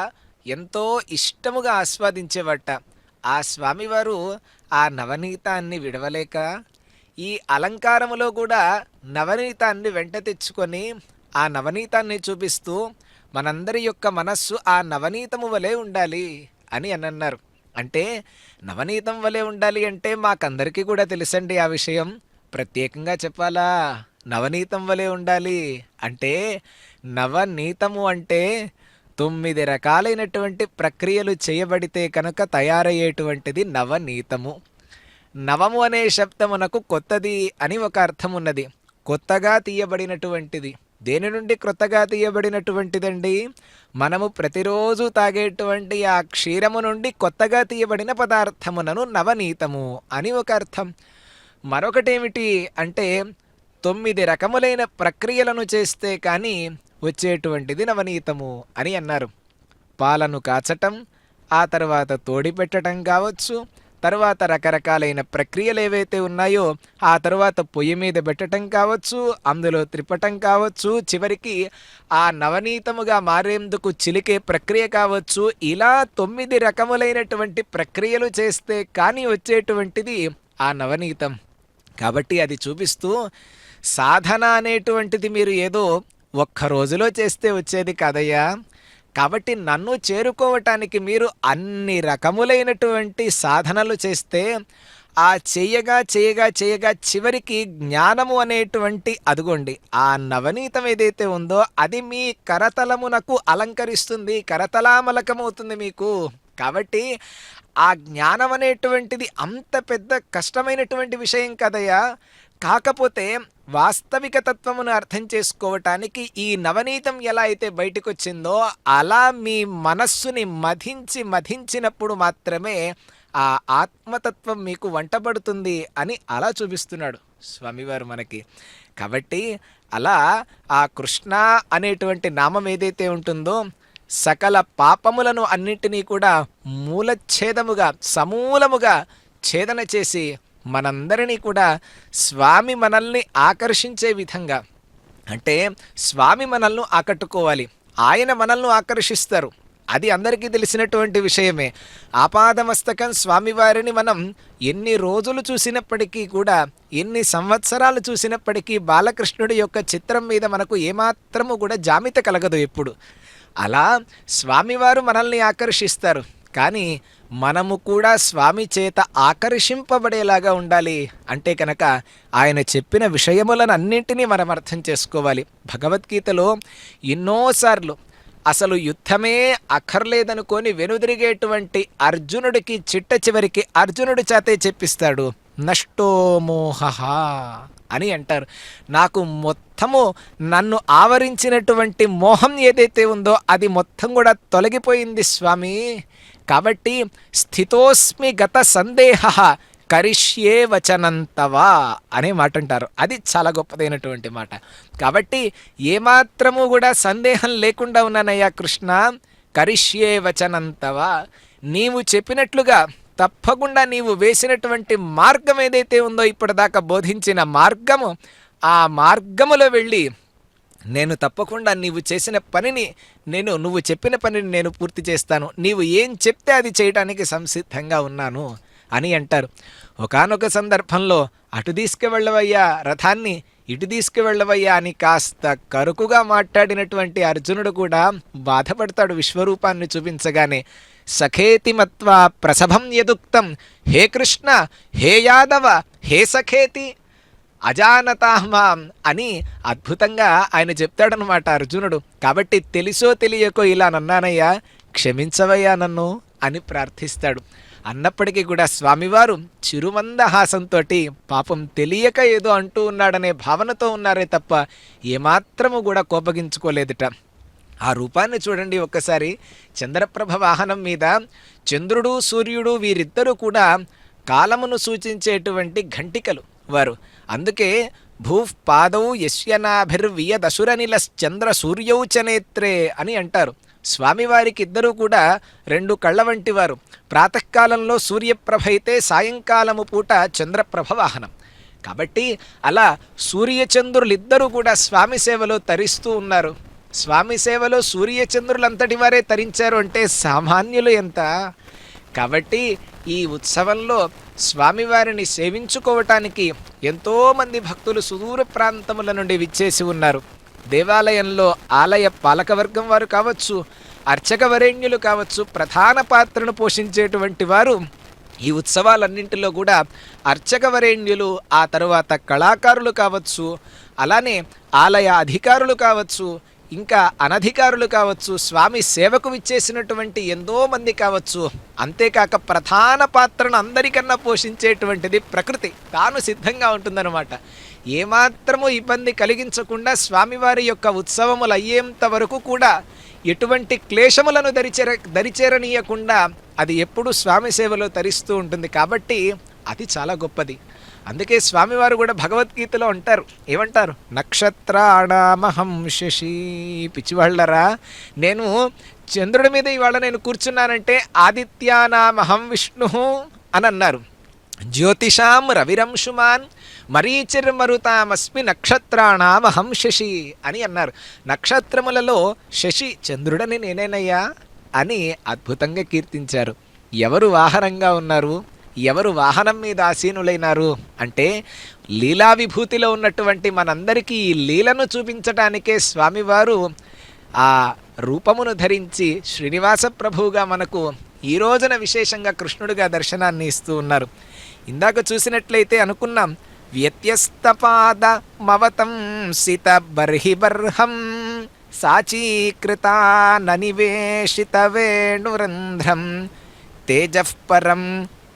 ఎంతో ఇష్టముగా ఆస్వాదించేవట. ఆ స్వామివారు ఆ నవనీతాన్ని విడవలేక ఈ అలంకారములో కూడా నవనీతాన్ని వెంట తెచ్చుకొని ఆ నవనీతాన్ని చూపిస్తూ మనందరి యొక్క మనస్సు ఆ నవనీతము వలె ఉండాలి అని అన్నారు. అంటే నవనీతం వలె ఉండాలి అంటే మాకందరికీ కూడా తెలుసండి ఆ విషయం. ప్రత్యేకంగా చెప్పాలా? నవనీతం వలె ఉండాలి అంటే నవనీతము అంటే 9 రకాలైనటువంటి ప్రక్రియలు చేయబడితే కనుక తయారయ్యేటువంటిది నవనీతము. నవము అనే శబ్దమునకు కొత్తది అని ఒక అర్థం ఉన్నది. కొత్తగా తీయబడినటువంటిది. దేని నుండి కొత్తగా తీయబడినటువంటిదండి? మనము ప్రతిరోజు తాగేటువంటి ఆ క్షీరము నుండి కొత్తగా తీయబడిన పదార్థమునను నవనీతము అని ఒక అర్థం. మరొకటేమిటి అంటే 9 రకములైన ప్రక్రియలను చేస్తే కానీ వచ్చేటువంటిది నవనీతము అని అన్నారు. పాలను కాచటం, ఆ తర్వాత తోడి పెట్టడం కావచ్చు, తర్వాత రకరకాలైన ప్రక్రియలు ఏవైతే ఉన్నాయో ఆ తర్వాత పొయ్యి మీద పెట్టడం కావచ్చు, అందులో త్రిప్పటం కావచ్చు, చివరికి ఆ నవనీతముగా మారేందుకు చిలికే ప్రక్రియ కావచ్చు. ఇలా 9 రకములైనటువంటి ప్రక్రియలు చేస్తే కానీ వచ్చేటువంటిది ఆ నవనీతం. కాబట్టి అది చూపిస్తూ సాధన అనేటువంటిది మీరు ఏదో ఒక్క రోజులో చేస్తే వచ్చేది కాదయ్యా. కాబట్టి నన్ను చేరుకోవటానికి మీరు అన్ని రకములైనటువంటి సాధనలు చేస్తే ఆ చేయగా చేయగా చేయగా చివరికి జ్ఞానము అనేటువంటి అదుగోండి ఆ నవనీతం ఏదైతే ఉందో అది మీ కరతలమునకు అలంకరిస్తుంది, కరతలామలకమవుతుంది మీకు. కాబట్టి ఆ జ్ఞానం అనేటువంటిది అంత పెద్ద కష్టమైనటువంటి విషయం కదయ్యా. కాకపోతే వాస్తవిక తత్వమును అర్థం చేసుకోవటానికి ఈ నవనీతం ఎలా అయితే బయటకు వచ్చిందో అలా మీ మనస్సుని మధించినప్పుడు మాత్రమే ఆ ఆత్మతత్వం మీకు వంటబడుతుంది అని అలా చూపిస్తున్నాడు స్వామివారు మనకి. కాబట్టి అలా ఆ కృష్ణ అనేటువంటి నామం ఏదైతే ఉంటుందో సకల పాపములను అన్నింటినీ కూడా మూలఛేదముగా సమూలముగా ఛేదన చేసి మనందరినీ కూడా స్వామి మనల్ని ఆకర్షించే విధంగా, అంటే స్వామి మనల్ని ఆకట్టుకోవాలి, ఆయన మనల్ని ఆకర్షిస్తారు. అది అందరికీ తెలిసినటువంటి విషయమే. ఆపాదమస్తకం స్వామివారిని మనం ఎన్ని రోజులు చూసినప్పటికీ కూడా, ఎన్ని సంవత్సరాలు చూసినప్పటికీ బాలకృష్ణుడి యొక్క చిత్రం మీద మనకు ఏమాత్రము కూడా జామిత కలగదు ఎప్పుడు. అలా స్వామివారు మనల్ని ఆకర్షిస్తారు. కానీ మనము కూడా స్వామి చేత ఆకర్షింపబడేలాగా ఉండాలి అంటే కనుక ఆయన చెప్పిన విషయములను అన్నింటినీ మనం అర్థం చేసుకోవాలి. భగవద్గీతలో ఎన్నోసార్లు అసలు యుద్ధమే అక్కర్లేదనుకొని వెనుదిరిగేటువంటి అర్జునుడికి చిట్ట చివరికి అర్జునుడి చేతే చెప్పిస్తాడు, నష్టో మోహ అని అంటారు. నాకు మొత్తము నన్ను ఆవరించినటువంటి మోహం ఏదైతే ఉందో అది మొత్తం కూడా తొలగిపోయింది స్వామి. కాబట్టి స్థితోస్మి గత సందేహ కరిష్యే వచనంతవా అనే మాట అంటారు. అది చాలా గొప్పదైనటువంటి మాట. కాబట్టి ఏమాత్రము కూడా సందేహం లేకుండా ఉన్నానయ్యా కృష్ణ, కరిష్యే వచనంతవా, నీవు చెప్పినట్లుగా తప్పకుండా నీవు వేసినటువంటి మార్గం ఏదైతే ఉందో ఇప్పటిదాకా బోధించిన మార్గము, ఆ మార్గములో వెళ్ళి నేను తప్పకుండా నీవు చేసిన పనిని నువ్వు చెప్పిన పనిని నేను పూర్తి చేస్తాను, నీవు ఏం చెప్తే అది చేయడానికి సంసిద్ధంగా ఉన్నాను అని అంటారు. ఒకానొక సందర్భంలో అటు తీసుకువెళ్ళవయ్యా రథాన్ని, ఇటు తీసుకువెళ్ళవయ్యా అని కాస్త కరుకుగా మాట్లాడినటువంటి అర్జునుడు కూడా బాధపడతాడు విశ్వరూపాన్ని చూపించగానే. సఖేతి మత్వా ప్రసభం యదుక్తం, హే కృష్ణ హే యాదవ హే సఖేతి అజానతాహ్మాం అని అద్భుతంగా ఆయన చెప్తాడనమాట అర్జునుడు. కాబట్టి తెలుసో తెలియకో ఇలా నన్నానయ్యా, క్షమించవయ్యా నన్ను అని ప్రార్థిస్తాడు. అన్నప్పటికీ కూడా స్వామివారు చిరుమందహాసంతో పాపం తెలియక ఏదో అంటూ ఉన్నాడనే భావనతో ఉన్నారే తప్ప ఏమాత్రము కూడా కోపగించుకోలేదుట. ఆ రూపాన్ని చూడండి ఒక్కసారి. చంద్రప్రభ వాహనం మీద చంద్రుడు సూర్యుడు వీరిద్దరూ కూడా కాలమును సూచించేటువంటి ఘంటికలు వారు. అందుకే భూపాదౌ యస్యనాభిర్వియదసురనిలశ్చంద్ర సూర్యౌ చ నేత్రే అని అంటారు. స్వామివారికి ఇద్దరూ కూడా రెండు కళ్ళ వంటి వారు. ప్రాతకాలంలో సూర్యప్రభ అయితే సాయంకాలము పూట చంద్రప్రభ వాహనం. కాబట్టి అలా సూర్యచంద్రులిద్దరూ కూడా స్వామి సేవలో తరిస్తూ ఉన్నారు. స్వామి సేవలో సూర్యచంద్రులంతటి వారే తరించారు అంటే సామాన్యులు ఎంత. కాబట్టి ఈ ఉత్సవంలో స్వామివారిని సేవించుకోవటానికి ఎంతోమంది భక్తులు సుదూర ప్రాంతముల నుండి విచ్చేసి ఉన్నారు. దేవాలయంలో ఆలయ పాలకవర్గం వారు కావచ్చు, అర్చక వరేణ్యులు కావచ్చు, ప్రధాన పాత్రను పోషించేటువంటి వారు ఈ ఉత్సవాలన్నింటిలో కూడా అర్చక వరేణ్యులు, ఆ తరువాత కళాకారులు కావచ్చు, అలానే ఆలయ అధికారులు కావచ్చు, ఇంకా అనధికారులు కావచ్చు, స్వామి సేవకు విచ్చేసినటువంటి ఎంతో మంది కావచ్చు. అంతేకాక ప్రధాన పాత్రను అందరికన్నా పోషించేటువంటిది ప్రకృతి తాను సిద్ధంగా ఉంటుందన్నమాట. ఏమాత్రము ఇబ్బంది కలిగించకుండా స్వామివారి యొక్క ఉత్సవములు అయ్యేంత వరకు కూడా ఎటువంటి క్లేశములను దరిచేరనీయకుండా అది ఎప్పుడు స్వామి సేవలో తరిస్తూ ఉంటుంది. కాబట్టి అది చాలా గొప్పది. అందుకే స్వామివారు కూడా భగవద్గీతలో అంటారు, ఏమంటారు? నక్షత్రాణామహం శశి. పిచ్చివాళ్ళరా, నేను చంద్రుడి మీద ఇవాళ నేను కూర్చున్నానంటే ఆదిత్యానామహం విష్ణు అని అన్నారు. జ్యోతిషాం రవిరంశుమాన్ మరీచిర్మరుతామస్మి నక్షత్రాణామహం శశి అని అన్నారు. నక్షత్రములలో శశి చంద్రుడని నేనేనయ్యా అని అద్భుతంగా కీర్తించారు. ఎవరు వాహనంగా ఉన్నారు, ఎవరు వాహనం మీద ఆసీనులైనారు అంటే లీలా విభూతిలో ఉన్నటువంటి మనందరికీ ఈ లీలను చూపించటానికే స్వామివారు ఆ రూపమును ధరించి శ్రీనివాస ప్రభువుగా మనకు ఈ రోజున విశేషంగా కృష్ణుడిగా దర్శనాన్ని ఇస్తూ ఉన్నారు. ఇందాక చూసినట్లయితే అనుకున్నాం, వ్యత్యస్తపాదమవతం సిత బర్హిబర్హం సాచీకృతాననివేశిత వేణురంధ్రం తేజఃపరం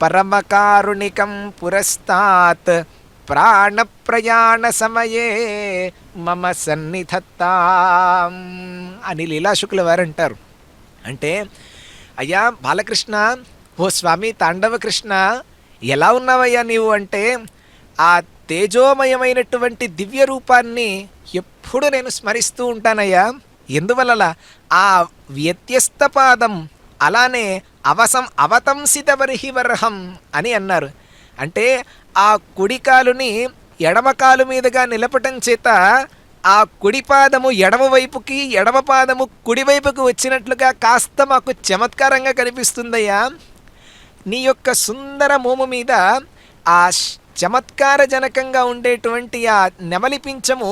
పరమకారుణికం పురస్తాత్ ప్రాణప్రయాణ సమయే మమ సన్నిధత్తాం అని లీలాశుకుల వారు అంటారు. అంటే అయ్యా బాలకృష్ణ, ఓ స్వామి తాండవ కృష్ణ, ఎలా ఉన్నావయ్యా నీవు అంటే ఆ తేజోమయమైనటువంటి దివ్య రూపాన్ని ఎప్పుడు నేను స్మరిస్తూ ఉంటానయ్యా. ఎందువల్ల ఆ వ్యత్యస్త పాదం, అలానే అవతంసిత బర్హివర్హం అని అన్నారు. అంటే ఆ కుడికాలుని ఎడమకాలు మీదుగా నిలపటం చేత ఆ కుడిపాదము ఎడమ వైపుకి, ఎడమ పాదము కుడివైపుకి వచ్చినట్లుగా కాస్త మాకు చమత్కారంగా కనిపిస్తుందయ్యా. నీ యొక్క సుందర మోము మీద ఆ చమత్కారజనకంగా ఉండేటువంటి ఆ నెమలి పించము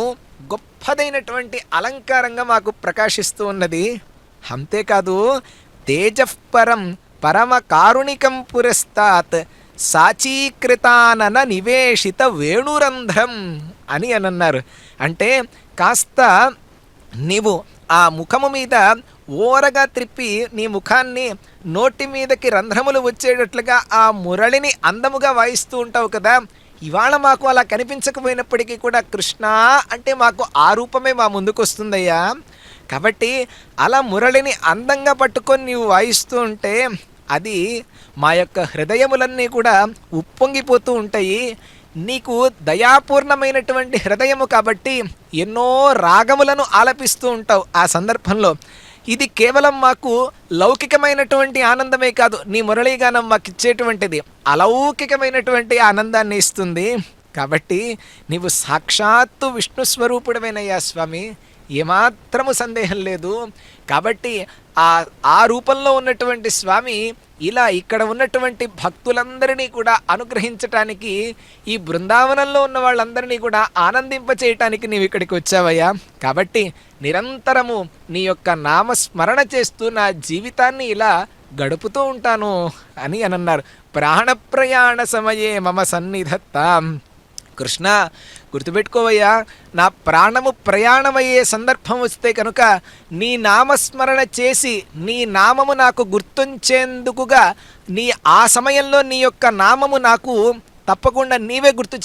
గొప్పదైనటువంటి అలంకారంగా మాకు ప్రకాశిస్తూ ఉన్నది. అంతేకాదు తేజఃపరం పరమ కారుణికం పురస్తాత్ సాచీకృతానన నివేశిత వేణురంధ్రం అని అన్నారు. అంటే కాస్త నీవు ఆ ముఖము మీద ఓరగా త్రిప్పి నీ ముఖాన్ని నోటి మీదకి రంధ్రములు వచ్చేటట్లుగా ఆ మురళిని అందముగా వాయిస్తూ ఉంటావు కదా. ఇవాళ మాకు అలా కనిపించకపోయినప్పటికీ కూడా కృష్ణ అంటే మాకు ఆ రూపమే మా ముందుకు వస్తుందయ్యా. కాబట్టి అలా మురళిని అందంగా పట్టుకొని నీవు వాయిస్తూ ఉంటే అది మా యొక్క హృదయములన్నీ కూడా ఉప్పొంగిపోతూ ఉంటాయి. నీకు దయాపూర్ణమైనటువంటి హృదయము కాబట్టి ఎన్నో రాగములను ఆలపిస్తూ ఉంటావు ఆ సందర్భంలో. ఇది కేవలం మాకు లౌకికమైనటువంటి ఆనందమే కాదు, నీ మురళీగానం మాకు ఇచ్చేటువంటిది అలౌకికమైనటువంటి ఆనందాన్ని ఇస్తుంది. కాబట్టి నీవు సాక్షాత్తు విష్ణు స్వరూపుడమేనయ్యా స్వామి, ఏమాత్రము సందేహం లేదు. కాబట్టి ఆ రూపంలో ఉన్నటువంటి స్వామి ఇలా ఇక్కడ ఉన్నటువంటి భక్తులందరినీ కూడా అనుగ్రహించటానికి, ఈ బృందావనంలో ఉన్న వాళ్ళందరినీ కూడా ఆనందింపచేయటానికి నీవు ఇక్కడికి వచ్చావయ్యా. కాబట్టి నిరంతరము నీ యొక్క నామస్మరణ చేస్తూ నా జీవితాన్ని ఇలా గడుపుతూ ఉంటాను అని అన్నారు. ప్రాణప్రయాణ సమయే మమ సన్నిధత్తాం. కృష్ణ గుర్తుపెట్టుకోవయ్యా, నా ప్రాణము ప్రయాణమయ్యే సందర్భం వస్తే కనుక నీ నామస్మరణ చేసి నీ నామము నాకు గుర్తుంచేందుకుగా ఆ సమయంలో నీ యొక్క నామము నాకు తప్పకుండా నీవే గుర్తు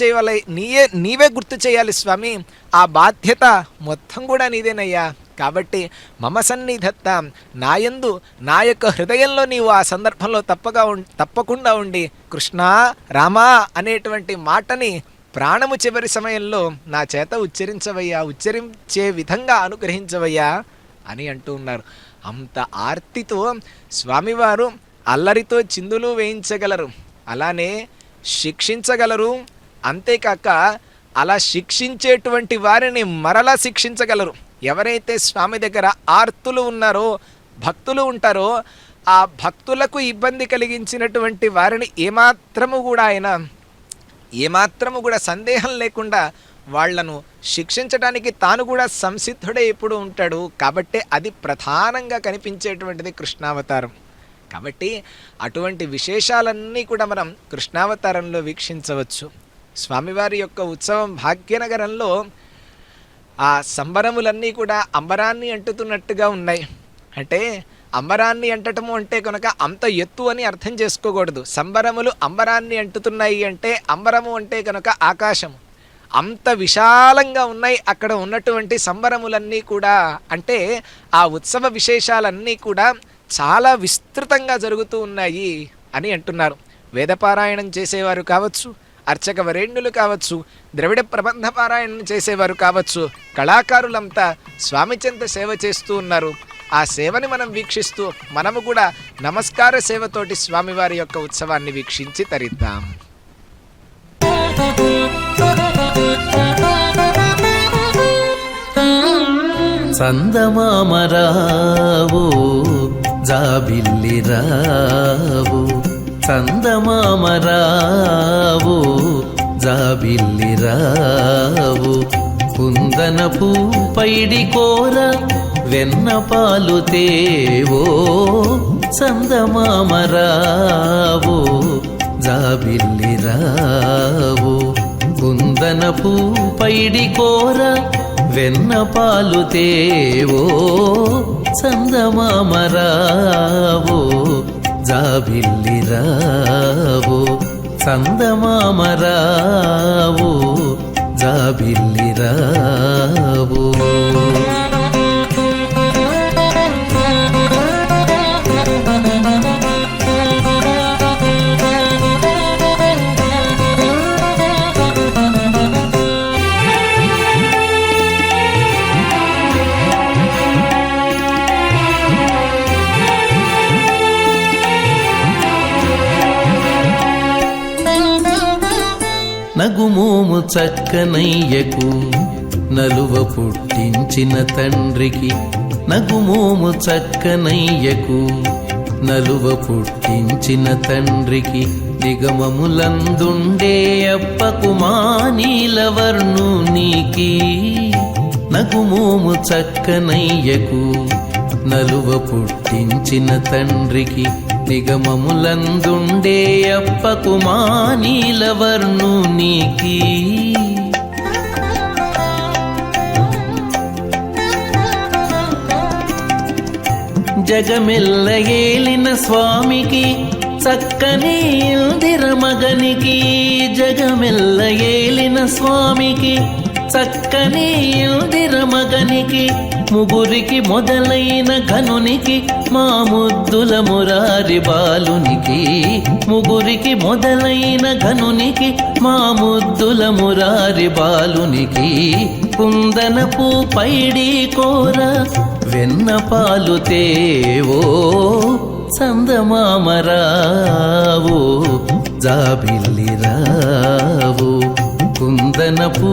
చేయాలి స్వామి. ఆ బాధ్యత మొత్తం కూడా నీదేనయ్యా. కాబట్టి మమ సన్నిధత్త, నాయందు నా యొక్క హృదయంలో నీవు ఆ సందర్భంలో తప్పకుండా ఉండి కృష్ణ రామా అనేటువంటి మాటని ప్రాణము చివరి సమయంలో నా చేత ఉచ్చరించవయ్యా, ఉచ్చరించే విధంగా అనుగ్రహించవయ్యా అని అంటూ ఉన్నారు. అంత ఆర్తితో స్వామివారు అల్లరితో చిందులు వేయించగలరు, అలానే శిక్షించగలరు. అంతేకాక అలా శిక్షించేటువంటి వారిని మరలా శిక్షించగలరు. ఎవరైతే స్వామి దగ్గర ఆర్తులు ఉన్నారో, భక్తులు ఉంటారో, ఆ భక్తులకు ఇబ్బంది కలిగించినటువంటి వారిని ఏమాత్రము కూడా సందేహం లేకుండా వాళ్లను శిక్షించడానికి తాను కూడా సంసిద్ధుడే ఎప్పుడు ఉంటాడు. కాబట్టి అది ప్రధానంగా కనిపించేటువంటిది కృష్ణావతారం. కాబట్టి అటువంటి విశేషాలన్నీ కూడా మనం కృష్ణావతారంలో వీక్షించవచ్చు. స్వామివారి యొక్క ఉత్సవం భాగ్యనగరంలో ఆ సంబరములన్నీ కూడా అంబరాన్ని అంటుతున్నట్టుగా ఉన్నాయి. అంటే అంబరాన్ని అంటటము అంటే కనుక అంత ఎత్తు అని అర్థం చేసుకోకూడదు. సంబరములు అంబరాన్ని అంటుతున్నాయి అంటే అంబరము అంటే కనుక ఆకాశము, అంత విశాలంగా ఉన్నాయి అక్కడ ఉన్నటువంటి సంబరములన్నీ కూడా. అంటే ఆ ఉత్సవ విశేషాలన్నీ కూడా చాలా విస్తృతంగా జరుగుతూ ఉన్నాయి అని అంటున్నారు. వేదపారాయణం చేసేవారు కావచ్చు, అర్చక వరేణ్యులు కావచ్చు, ద్రవిడ ప్రబంధ పారాయణం చేసేవారు కావచ్చు, కళాకారులంతా స్వామి చెంత సేవ చేస్తూ ఉన్నారు. ఆ సేవని మనం వీక్షిస్తూ మనము కూడా నమస్కార సేవతోటి స్వామివారి యొక్క ఉత్సవాన్ని వీక్షించి తరిద్దాం. చందమామరావు జాబిల్లిరావు, చందమామరావు జాబిల్లిరావు, కుందనపు పైడి కోర వెన్న పాలు తేవో, చందమామరావు జాబిల్లిరావు, కుందనపు పైడి కోర వెన్న పాలు తేవో, చందమామరావు జాబిల్లిరావు, చందమామరావు జాబిల్లిరావు. నగుమోము చక్కనయ్యకు నలువ పుట్టించిన తండ్రికి, నగుమోము చక్కనయ్యకు నలువ పుట్టించిన తండ్రికి, నిగమములందుండే అప్పకు మానీలవర్ణునికి, నగుమోము చక్కనయ్యకు నలువ పుట్టించిన తండ్రికి, నిగమములందుండే అప్పకు మానీలవర్ణునికి, జగమెల్ల ఏలిన స్వామికి చక్కని ఇందిర మగనికి, జగమెల్ల ఏలిన స్వామికి చక్కని ఇందిర మగనికి, ముగురికి మొదలైన ఘనునికి మా ముద్దుల మురారి బాలునికి, ముగురికి మొదలైన ఘనునికి మా ముద్దుల మురారి బాలునికి, కుందనపు పైడి కోర వెన్న పాలు తేవో, చందమామరావు జాబిల్లిరావు, కుందనపు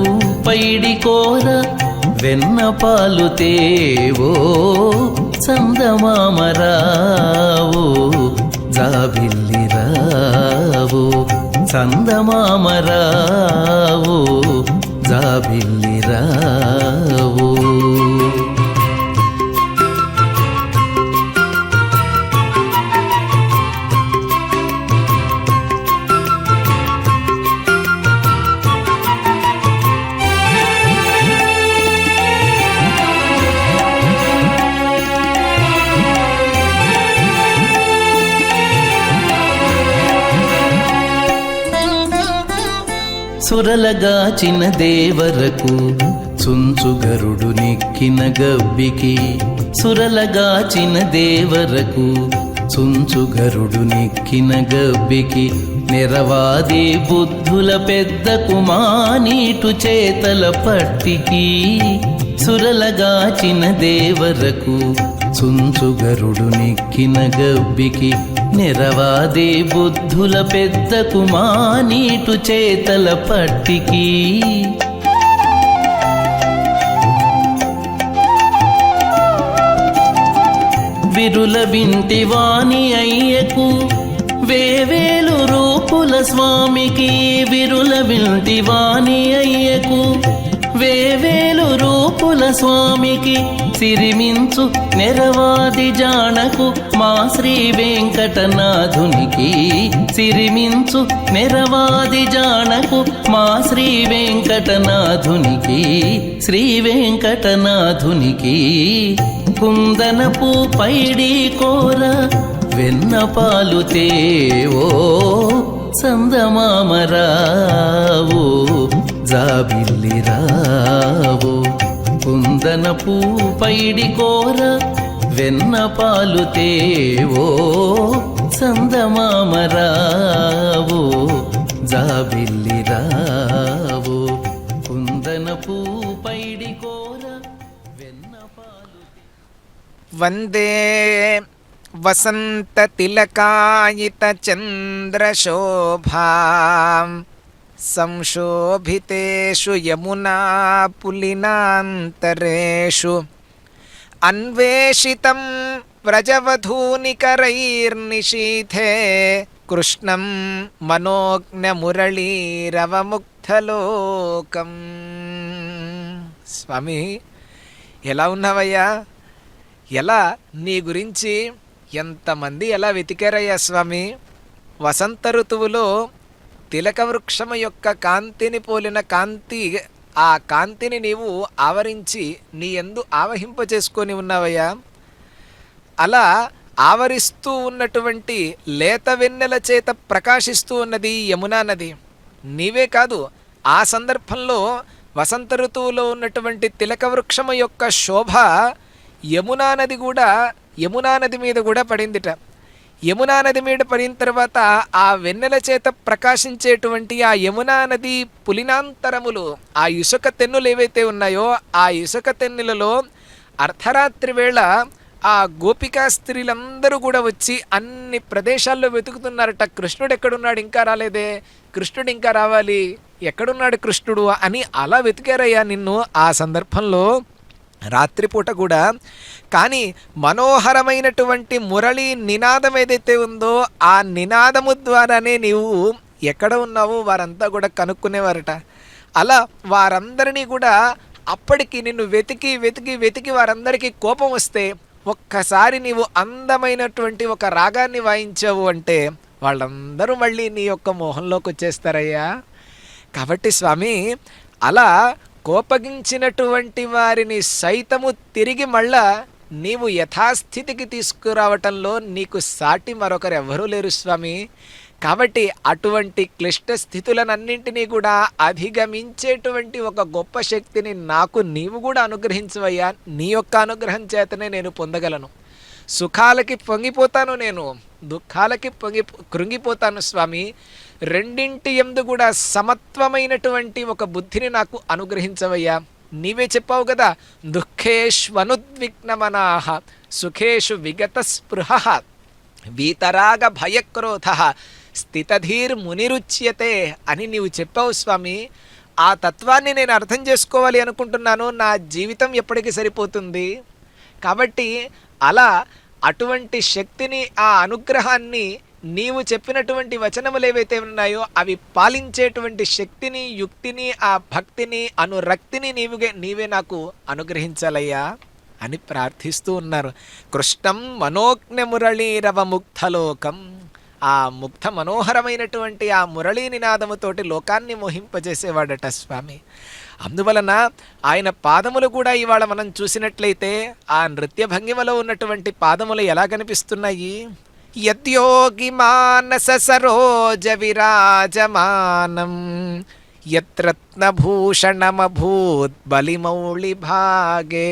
పైడి కోర వెన్న పాలు తేవో, చందమామరావు జాబిల్లిరావు, చందమామరావు జాబిల్లిరావు. సురలగాచిన దేవరకు చుంచుగరుడు నెక్కిన గబ్బికి సురలగాచిన దేవరకు చుంచుగరుడు నెక్కిన గబ్బికి నెరవాది బుద్ధుల పెద్ద కుమానీటు చేతల పట్టికి సురలగాచిన దేవరకు చుంచుగరుడు నెక్కిన గబ్బికి నెరవాది బుద్ధుల పెద్ద కుమానీటు చేతల పట్టికి విరుల వింటి వాణి అయ్యకు వేవేలు రూపుల స్వామికి విరుల వింటి వాణి అయ్యకు వేవేలు రూపుల స్వామికి సిరిమించు నెరవాది జానకు మా శ్రీ వెంకటనాథునికి సిరిమించు నెరవాది జానకు మా శ్రీ వెంకటనాథునికి శ్రీ వెంకటనాథునికి కుందనపు పైడి కోర వెన్న పాలు తేవో సందమామరావు జాబిల్లి రావు కుందనపు పైడి కోర వెన్న పాలు తేవో సందమామరావు జాబిల్లి రావు కుందనపు పైడి కోర వెన్న పాలు వందే వసంత తిలకాయిత చంద్రశోభాం సంశోభితేషు యమునా పులినాంతరేషు అన్వేషితం వ్రజవధూనికరైర్నిశీథే కృష్ణం మనోజ్ఞమురళీరవముగ్ధలోకం. స్వామి, ఎలా ఉన్నావయ్యా? ఎలా నీ గురించి ఎంతమంది ఎలా వెతికారయ్యా స్వామి? వసంత ఋతువులో తిలక వృక్షము యొక్క కాంతిని పోలిన కాంతి, ఆ కాంతిని నీవు ఆవరించి నీ యందు ఆవహింపచేసుకొని ఉన్నావయ్యా. అలా ఆవరిస్తూ ఉన్నటువంటి లేత వెన్నెల చేత ప్రకాశిస్తూ ఉన్నది యమునా నది. నీవే కాదు, ఆ సందర్భంలో వసంత ఋతువులో ఉన్నటువంటి తిలక వృక్షము యొక్క శోభ యమునా నది మీద కూడా పడిందిట. యమునా నది మీద పడిన తర్వాత ఆ వెన్నెల చేత ప్రకాశించేటువంటి ఆ యమునా నది పులినాంతరములు, ఆ ఇసుక తెన్నులు ఏవైతే ఉన్నాయో ఆ ఇసుక తెన్నులలో అర్ధరాత్రి వేళ ఆ గోపికా స్త్రీలందరూ కూడా వచ్చి అన్ని ప్రదేశాల్లో వెతుకుతున్నారట. కృష్ణుడు ఎక్కడున్నాడు, ఇంకా రాలేదే, కృష్ణుడు ఇంకా రావాలి, ఎక్కడున్నాడు కృష్ణుడు అని అలా వెతికారయ్యా నిన్ను ఆ సందర్భంలో రాత్రిపూట కూడా. కానీ మనోహరమైనటువంటి మురళి నినాదం ఏదైతే ఉందో ఆ నినాదము ద్వారానే నీవు ఎక్కడ ఉన్నావో వారంతా కూడా కనుక్కునేవారట. అలా వారందరినీ కూడా అప్పటికి నిన్ను వెతికి వెతికి వెతికి వారందరికీ కోపం వస్తే ఒక్కసారి నీవు అందమైనటువంటి ఒక రాగాన్ని వాయించావు అంటే వాళ్ళందరూ మళ్ళీ నీ యొక్క మోహంలోకి వచ్చేస్తారయ్యా. కాబట్టి స్వామి, అలా కోపగించినటువంటి వారిని సైతము తిరిగి మళ్ళా నీవు యథాస్థితికి తీసుకురావటంలో నీకు సాటి మరొకరు ఎవరూ లేరు స్వామి. కాబట్టి అటువంటి క్లిష్ట స్థితులనన్నింటినీ కూడా అధిగమించేటువంటి ఒక గొప్ప శక్తిని నాకు నీవు కూడా అనుగ్రహించవయ్యా. నీ యొక్క అనుగ్రహం చేతనే నేను పొందగలను. సుఖాలకి పొంగిపోతాను, నేను దుఃఖాలకి కృంగిపోతాను స్వామి. రెండింటి యందు కూడా సమత్వమైనటువంటి ఒక బుద్ధిని నాకు అనుగ్రహించవయ్యా. నీవే చెప్పావు కదా, దుఃఖేష్వనుద్విగ్నమనాః సుఖేషు విగత స్పృహః వీతరాగ భయక్రోధ స్థితధీర్ మునిరుచ్యతే అని నీవు చెప్పావు స్వామి. ఆ తత్వాన్ని నేను అర్థం చేసుకోవాలి అనుకుంటున్నాను. నా జీవితం ఎప్పటికీ సరిపోతుంది. కాబట్టి అలా అటువంటి శక్తిని, ఆ అనుగ్రహాన్ని, నీవు చెప్పినటువంటి వచనములు ఏవైతే ఉన్నాయో అవి పాలించేటువంటి శక్తిని, యుక్తిని, ఆ భక్తిని, అనురక్తిని నీవే నాకు అనుగ్రహించాలయ్యా అని ప్రార్థిస్తూ ఉన్నారు. కృష్ణం మనోజ్ఞ మురళీరవ ముగ్ధలోకం. ఆ ముగ్ధ మనోహరమైనటువంటి ఆ మురళీ నినాదముతోటి లోకాన్ని మోహింపజేసేవాడట స్వామి. అందువలన ఆయన పాదములు కూడా ఇవాళ మనం చూసినట్లయితే ఆ నృత్య భంగిమలో ఉన్నటువంటి పాదములు ఎలా కనిపిస్తున్నాయి? యద్యోగి మానస సరోజ విరాజమానం యత్రత్నభూషణమభూత్ బలిమౌళి భాగే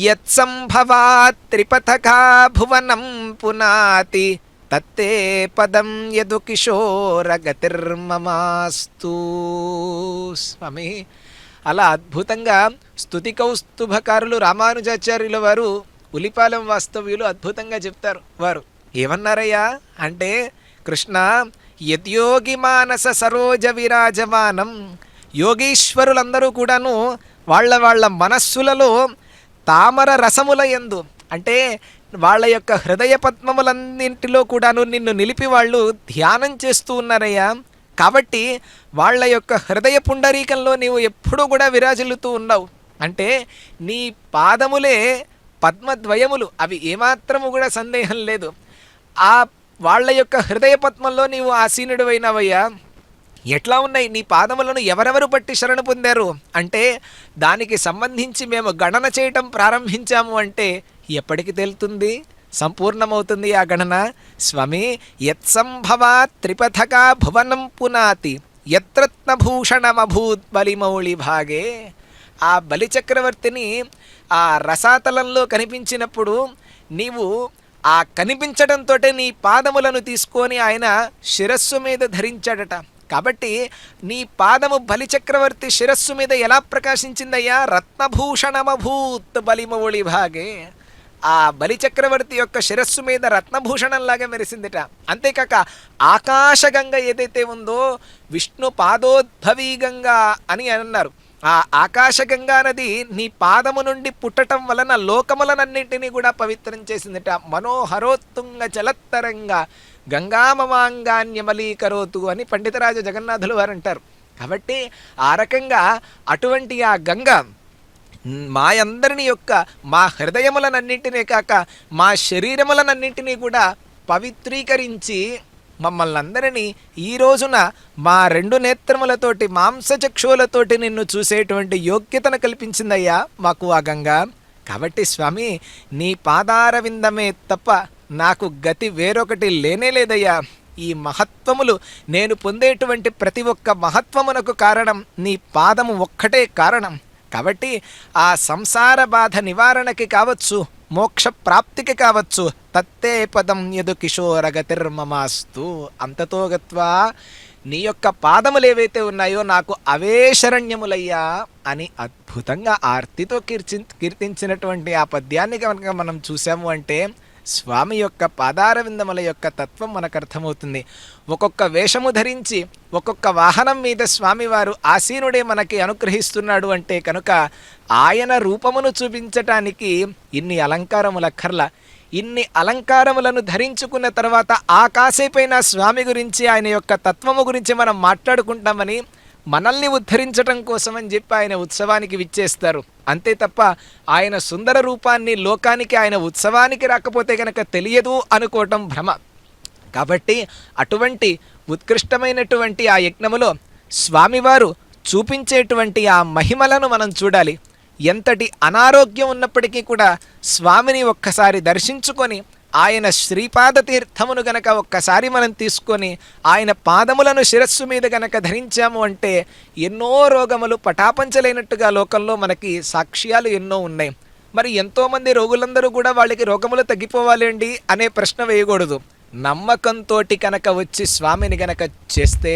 యత్సంభవాత్ త్రిపథకా భువనం పునాతి తత్తే పదం యదు కిశోరగతిర్మమాస్తు. స్వామి, అలా అద్భుతంగా స్తుతి కౌస్తుభకారులు రామానుజాచార్యుల వారు ఉలిపాలెం వాస్తవ్యులు అద్భుతంగా చెప్తారు. వారు ఏమన్నారయ్యా అంటే, కృష్ణ యద్యోగి మానస సరోజ విరాజమానం, యోగీశ్వరులందరూ కూడాను వాళ్ళ వాళ్ళ మనస్సులలో తామర రసముల యందు, అంటే వాళ్ళ యొక్క హృదయ పద్మములన్నింటిలో కూడాను నిన్ను నిలిపి వాళ్ళు ధ్యానం చేస్తూ ఉన్నారయ్యా. కాబట్టి వాళ్ళ యొక్క హృదయ పుండరీకంలో నీవు ఎప్పుడూ కూడా విరాజిల్లుతూ ఉన్నావు. అంటే నీ పాదములే పద్మద్వయములు, అవి ఏమాత్రము కూడా సందేహం లేదు. ఆ వాళ్ళ యొక్క హృదయ పద్మంలో నీవు ఆసీనుడు అయినవయ్యా. ఎట్లా ఉన్నాయి నీ పాదములను ఎవరెవరు పట్టి శరణు పొందారు అంటే, దానికి సంబంధించి మేము గణన చేయటం ప్రారంభించాము అంటే ఎప్పటికి తేలుతుంది, సంపూర్ణమవుతుంది ఆ గణన. స్వామి, యత్సంభవా త్రిపథకా భువనం పునాతి యత్రత్నభూషణమభూత్ బలిమౌళి భాగే. ఆ బలిచక్రవర్తిని ఆ రసాతలంలో కనిపించినప్పుడు నీవు ఆ కనిపించడంతో నీ పాదములను తీసుకొని ఆయన శిరస్సు మీద ధరించాడట. కాబట్టి నీ పాదము బలిచక్రవర్తి శిరస్సు మీద ఎలా ప్రకాశించిందయ్యా? రత్నభూషణమభూత్ బలిమౌళి భాగే. ఆ బలిచక్రవర్తి యొక్క శిరస్సు మీద రత్నభూషణంలాగా మెరిసిందిట. అంతేకాక ఆకాశగంగ ఏదైతే ఉందో విష్ణు పాదోద్భవీ గంగా అని అన్నారు. ఆ ఆకాశగంగా నది నీ పాదము నుండి పుట్టటం వలన లోకములనన్నింటినీ కూడా పవిత్రం చేసిందిట. మనోహరోత్తుంగ జలత్తరంగా గంగామమాంగాన్యమలీకరోతు అని పండితరాజ జగన్నాథులు వారు అంటారు. కాబట్టి ఆ రకంగా అటువంటి ఆ గంగ మా అందరిని యొక్క మా హృదయములనన్నింటినీ కాక మా శరీరములనన్నింటినీ కూడా పవిత్రీకరించి మమ్మల్ని అందరినీ ఈ రోజున మా 2 నేత్రములతోటి మాంసచక్షువులతోటి నిన్ను చూసేటువంటి యోగ్యతను కల్పించిందయ్యా మాకు ఆ గంగా. కాబట్టి స్వామి, నీ పాదార విందమే తప్ప నాకు గతి వేరొకటి లేనే లేదయ్యా. ఈ మహత్వములు నేను పొందేటువంటి ప్రతి ఒక్క మహత్వమునకు కారణం నీ పాదము ఒక్కటే కారణం. కాబట్టి ఆ సంసార బాధ నివారణకి కావచ్చు, మోక్ష ప్రాప్తికి కావచ్చు, తత్తే పదం యదు కిశోరగతిర్మమాస్తు. అంతతో గత్వా నీ యొక్క పాదములు ఏవైతే ఉన్నాయో నాకు అవే శరణ్యములయ్యా అని అద్భుతంగా ఆర్తితో కీర్తించినటువంటి ఆ పద్యాన్ని కనుక మనం చూసాము అంటే స్వామి యొక్క పాదార విందముల యొక్క తత్వం మనకు అర్థమవుతుంది. ఒక్కొక్క వేషము ధరించి ఒక్కొక్క వాహనం మీద స్వామివారు ఆసీనుడే మనకి అనుగ్రహిస్తున్నాడు అంటే కనుక ఆయన రూపమును చూపించటానికి ఇన్ని అలంకారములక్కర్ల. ఇన్ని అలంకారములను ధరించుకున్న తర్వాత ఆ కాసేపైన స్వామి గురించి ఆయన యొక్క తత్వము గురించి మనం మాట్లాడుకుంటామని మనల్ని ఉద్ధరించటం కోసమని చెప్పి ఆయన ఉత్సవానికి విచ్చేస్తారు. అంతే తప్ప ఆయన సుందర రూపాన్ని లోకానికి ఆయన ఉత్సవానికి రాకపోతే కనుక తెలియదు అనుకోవటం భ్రమ. కాబట్టి అటువంటి ఉత్కృష్టమైనటువంటి ఆ యజ్ఞములో స్వామివారు చూపించేటువంటి ఆ మహిమలను మనం చూడాలి. ఎంతటి అనారోగ్యం ఉన్నప్పటికీ కూడా స్వామిని ఒక్కసారి దర్శించుకొని ఆయన శ్రీపాద తీర్థమును గనక ఒక్కసారి మనం తీసుకొని ఆయన పాదములను శిరస్సు మీద గనక ధరించాము అంటే ఎన్నో రోగములు పటాపంచలేనట్టుగా లోకంలో మనకి సాక్ష్యాలు ఎన్నో ఉన్నాయి. మరి ఎంతోమంది రోగులందరూ కూడా వాళ్ళకి రోగములు తగ్గిపోవాలి అండి అనే ప్రశ్న వేయకూడదు. నమ్మకంతో కనుక వచ్చి స్వామిని గనక చేస్తే,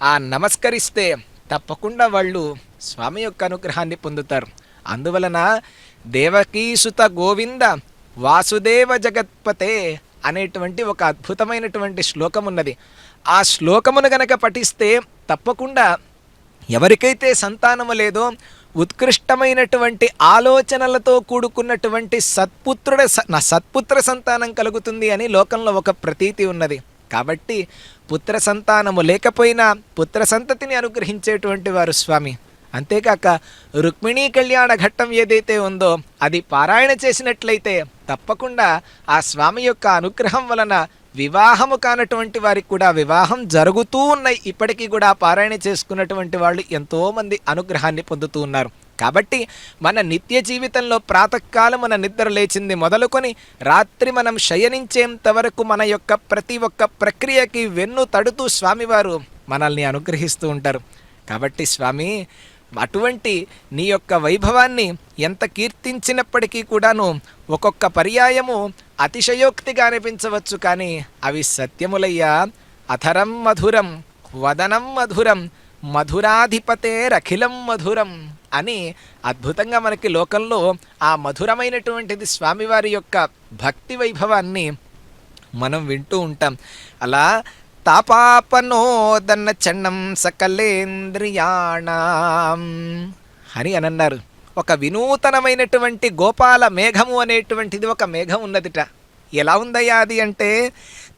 ఆ నమస్కరిస్తే తప్పకుండా వాళ్ళు స్వామి యొక్క అనుగ్రహాన్ని పొందుతారు. అందువలన దేవకీసుత గోవింద వాసుదేవ జగత్పతే అనేటువంటి ఒక అద్భుతమైనటువంటి శ్లోకం ఉన్నది. ఆ శ్లోకమును గనక పఠిస్తే తప్పకుండా ఎవరికైతే సంతానము లేదో ఉత్కృష్టమైనటువంటి ఆలోచనలతో కూడుకున్నటువంటి సత్పుత్ర సంతానం కలుగుతుంది అని లోకంలో ఒక ప్రతీతి ఉన్నది. కాబట్టి పుత్ర సంతానము లేకపోయినా పుత్ర సంతతిని అనుగ్రహించేటువంటి వారు స్వామి. అంతేకాక రుక్మిణీ కళ్యాణ ఘట్టం ఏదైతే ఉందో అది పారాయణ చేసినట్లయితే తప్పకుండా ఆ స్వామి యొక్క అనుగ్రహం వలన వివాహము కానటువంటి వారికి కూడా వివాహం జరుగుతూ ఉన్నాయి. ఇప్పటికీ కూడా పారాయణ చేసుకున్నటువంటి వాళ్ళు ఎంతోమంది అనుగ్రహాన్ని పొందుతూ ఉన్నారు. కాబట్టి మన నిత్య జీవితంలో ప్రాతకాలం మన నిద్ర లేచింది మొదలుకొని రాత్రి మనం శయనించేంత వరకు మన యొక్క ప్రతి ఒక్క ప్రక్రియకి వెన్ను తడుతూ స్వామివారు మనల్ని అనుగ్రహిస్తూ ఉంటారు. కాబట్టి స్వామి, అటువంటి నీ యొక్క వైభవాన్ని ఎంత కీర్తించినప్పటికీ కూడాను ఒక్కొక్క పర్యాయము అతిశయోక్తిగా అనిపించవచ్చు, కానీ అవి సత్యములయ్యా. అధరం మధురం వదనం మధురం మధురాధిపతేరఖిలం మధురం అని అద్భుతంగా మనకి లోకంలో ఆ మధురమైనటువంటిది స్వామివారి యొక్క భక్తి వైభవాన్ని మనం వింటూ ఉంటాం. అలా తాపాపనోదన్న చండం సకలేంద్రియాణం అని అన్నారు. ఒక వినూతనమైనటువంటి గోపాల మేఘము అనేటువంటిది ఒక మేఘం ఉన్నదిట. ఎలా ఉందయ్యా అది అంటే,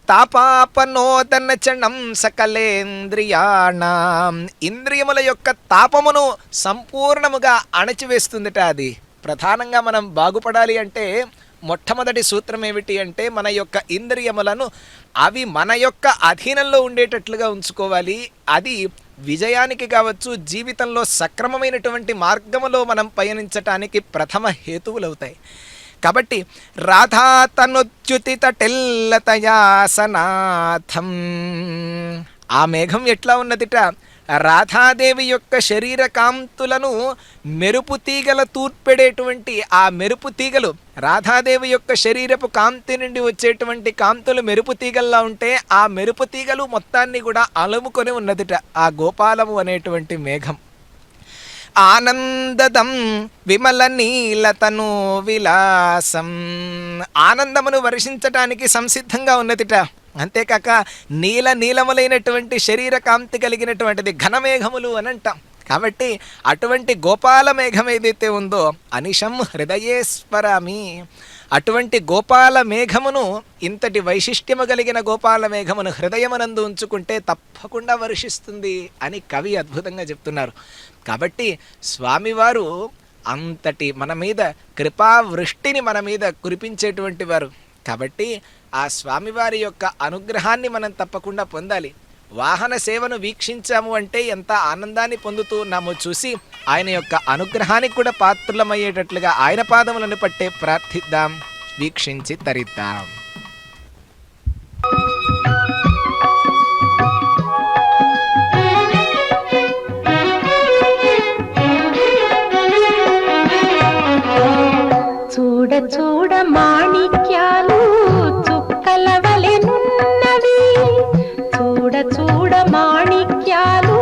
తాపాపనోదన్న చండం సకలేంద్రియాణం, ఇంద్రియముల యొక్క తాపమును సంపూర్ణముగా అణచివేస్తుందిట. అది ప్రధానంగా మనం బాగుపడాలి అంటే మొట్టమొదటి సూత్రం ఏమిటి అంటే, మన యొక్క ఇంద్రియములను అవి మన యొక్క అధీనంలో ఉండేటట్లుగా ఉంచుకోవాలి. అది విజయానికి కావచ్చు, జీవితంలో సక్రమమైనటువంటి మార్గములో మనం పయనించటానికి ప్రథమ హేతువులవుతాయి. కాబట్టి రాధా తనుచ్యుతిత టెల్లతయాసనాథం, ఆ మేఘం ఎట్లా ఉన్నదిట, రాధాదేవి యొక్క శరీర కాంతులను మెరుపు తీగల తూర్పెడేటువంటి ఆ మెరుపు తీగలు, రాధాదేవి యొక్క శరీరపు కాంతి నుండి వచ్చేటువంటి కాంతులు మెరుపు తీగల్లా ఉంటే ఆ మెరుపు తీగలు మొత్తాన్ని కూడా అలుముకొని ఉన్నదిట ఆ గోపాలము అనేటువంటి మేఘం. ఆనందదం విమల నీలతను విలాసం, ఆనందమును వర్షించటానికి సంసిద్ధంగా ఉన్నదిట. అంతేకాక నీలములైనటువంటి శరీర కాంతి కలిగినటువంటిది ఘనమేఘములు అని అంటాం. కాబట్టి అటువంటి గోపాల మేఘం ఏదైతే ఉందో అనిశం హృదయేశ్వరామి, అటువంటి గోపాల మేఘమును, ఇంతటి వైశిష్ట్యము కలిగిన గోపాల మేఘమును హృదయమునందు ఉంచుకుంటే తప్పకుండా వర్షిస్తుంది అని కవి అద్భుతంగా చెప్తున్నారు. కాబట్టి స్వామివారు అంతటి మన మీద కృపావృష్టిని మన మీద కురిపించేటువంటి వారు. కాబట్టి ఆ స్వామివారి యొక్క అనుగ్రహాన్ని మనం తప్పకుండా పొందాలి. వాహన సేవను వీక్షించాము అంటే ఎంత ఆనందాన్ని పొందుతూ ఉన్నామో చూసి ఆయన యొక్క అనుగ్రహానికి కూడా పాత్రులమయ్యేటట్లుగా ఆయన పాదములను పట్టే ప్రార్థిద్దాం, వీక్షించి తరిద్దాం. చూడ చూడ మాణిక్యాలు చుక్కలవలెనున్నవి, చూడ చూడ మాణిక్యాలు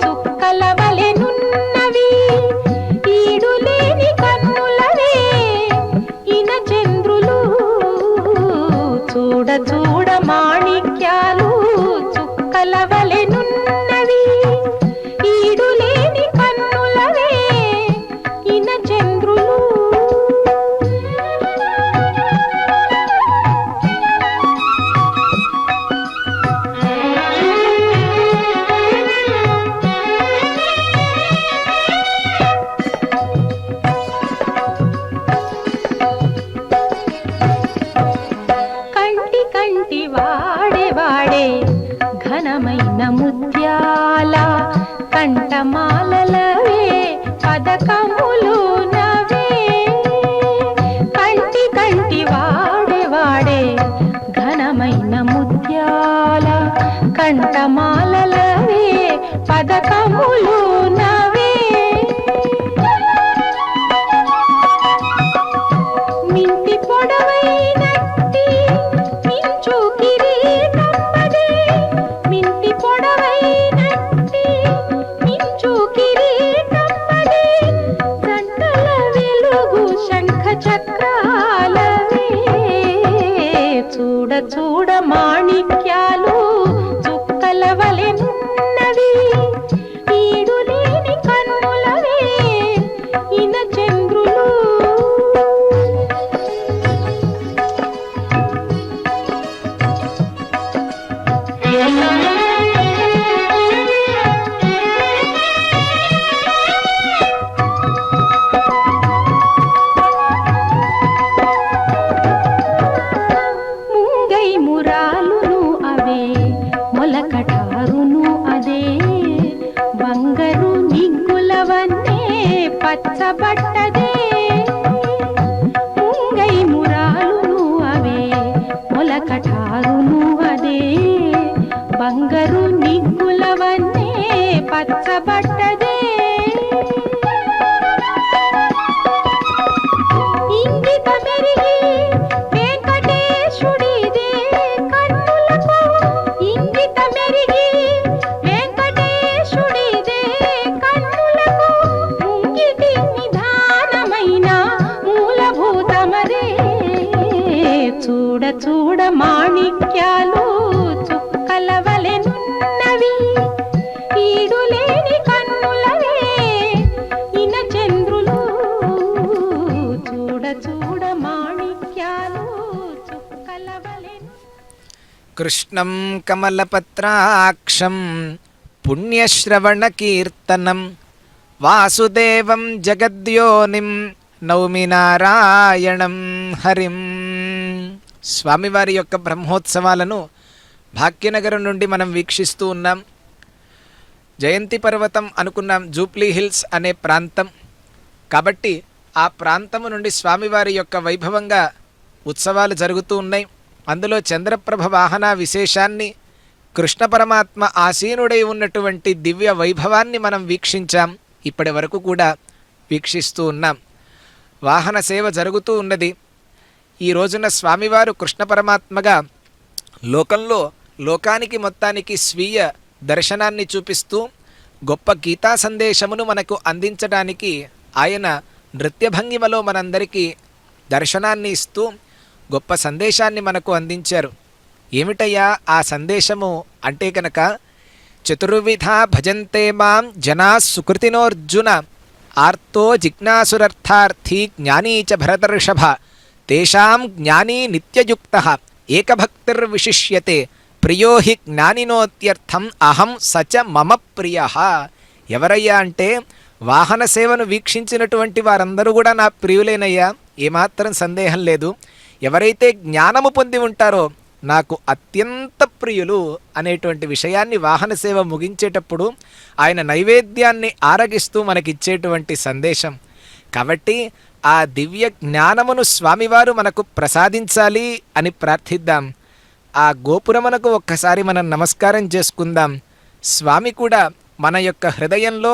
చుక్కలవలెనున్నవి, ఈడులేని కన్నులవే ఇన చంద్రులు, చూడ చూడ మాణిక్యాలు చుక్కలవలెనున్నవి, ఈడులేని కన్నులవే ఇన చంద్రులు. ఘనమైన ముత్యాల కంఠమాలలవే పదకములు నవే, కంటి కంటి వాడే ఘనమైన ముత్యాల కంఠమాలలవే పదకములు నవే, మింటి పొడవైనట్టి మించు కిరీటమ్మదే, మింటి పొడవైనట్టి మించు కిరీటమ్మదే, జంటల వెలుగు శంఖ చక్రాలవే, చూడ చూడ మాణిక్యాలు చుక్కలవలెనున్నవి, ఈడులేని కన్నులవే ఇన చంద్రులు. ముంగై మురాలును అవే మొలకటారును అదే, బంగారు నిగ్గులవన్నే పచ్చబట్టదే, ముంగై మురాలును అవే మొలకటారును అదే, బంగారు నిగ్గులవన్నే చూడబట్టదే ఇంగిత మెరిగి వెంకటేశుడిదే కన్నులకు ఇంగిత మెరిగి వెంకటేశుడిదే కన్నులకు ముంగిటి నిధానమైన మూలభూతమదే చూడ చూడ మాణిక్యాలు చుక్కలవలెనున్నవి ఈడులేని కన్నులవే ఇన చంద్రులు చూడ చూడ మాణిక్యాలు చుక్కలవలెను కృష్ణం కమలపత్రాక్షం పుణ్యశ్రవణకీర్తనం వాసుదేవం జగద్యోనిం నౌమి నారాయణం హరిం. స్వామివారి యొక్క బ్రహ్మోత్సవాలను భాగ్యనగరం నుండి మనం వీక్షిస్తూ ఉన్నాం. జయంతి పర్వతం అనుకున్నాం, జూప్లీ హిల్స్ అనే ప్రాంతం కాబట్టి ఆ ప్రాంతము నుండి స్వామివారి యొక్క వైభవంగా ఉత్సవాలు జరుగుతూ ఉన్నాయి. అందులో చంద్రప్రభ వాహన విశేషాన్ని, కృష్ణ పరమాత్మ ఆసీనుడై ఉన్నటువంటి దివ్య వైభవాన్ని మనం వీక్షించాం. ఇప్పటి వరకు కూడా వీక్షిస్తూ ఉన్నాం. వాహన సేవ జరుగుతూ ఉన్నది. ఈ రోజున స్వామివారు కృష్ణ పరమాత్మగా లోకానికి మొత్తానికి స్వీయ దర్శనాన్ని చూపిస్తూ గొప్ప గీతా సందేశమును మనకు అందించడానికి ఆయన నృత్యభంగిమలో మనందరికీ దర్శనాన్ని ఇస్తూ గొప్ప సందేశాన్ని మనకు అందించారు. ఏమిటయ్యా ఆ సందేశము అంటే కనుక, చతుర్విధ భజంతే మాం జనా సుకృతినోర్జున ఆర్తో జిజ్ఞాసురర్థార్థీ జ్ఞానీ చ భరతర్షభ తేషాం జ్ఞానీ నిత్యయుక్తః ఏకభక్తిర్విశిష్యతే ప్రియో హి జ్ఞానినోత్యర్థం అహం సచ మమ ప్రియః. ఎవరయ్యా అంటే వాహన సేవను వీక్షించినటువంటి వారందరూ కూడా నా ప్రియులేనయ్యా, ఏమాత్రం సందేహం లేదు. ఎవరైతే జ్ఞానము పొంది ఉంటారో నాకు అత్యంత ప్రియులు అనేటువంటి విషయాన్ని వాహన సేవ ముగించేటప్పుడు ఆయన నైవేద్యాన్ని ఆరగిస్తూ మనకిచ్చేటువంటి సందేశం. కాబట్టి ఆ దివ్య జ్ఞానమును స్వామివారు మనకు ప్రసాదించాలి అని ప్రార్థిద్దాం. ఆ గోపురమునకు ఒక్కసారి మనం నమస్కారం చేసుకుందాం. స్వామి కూడా మన యొక్క హృదయంలో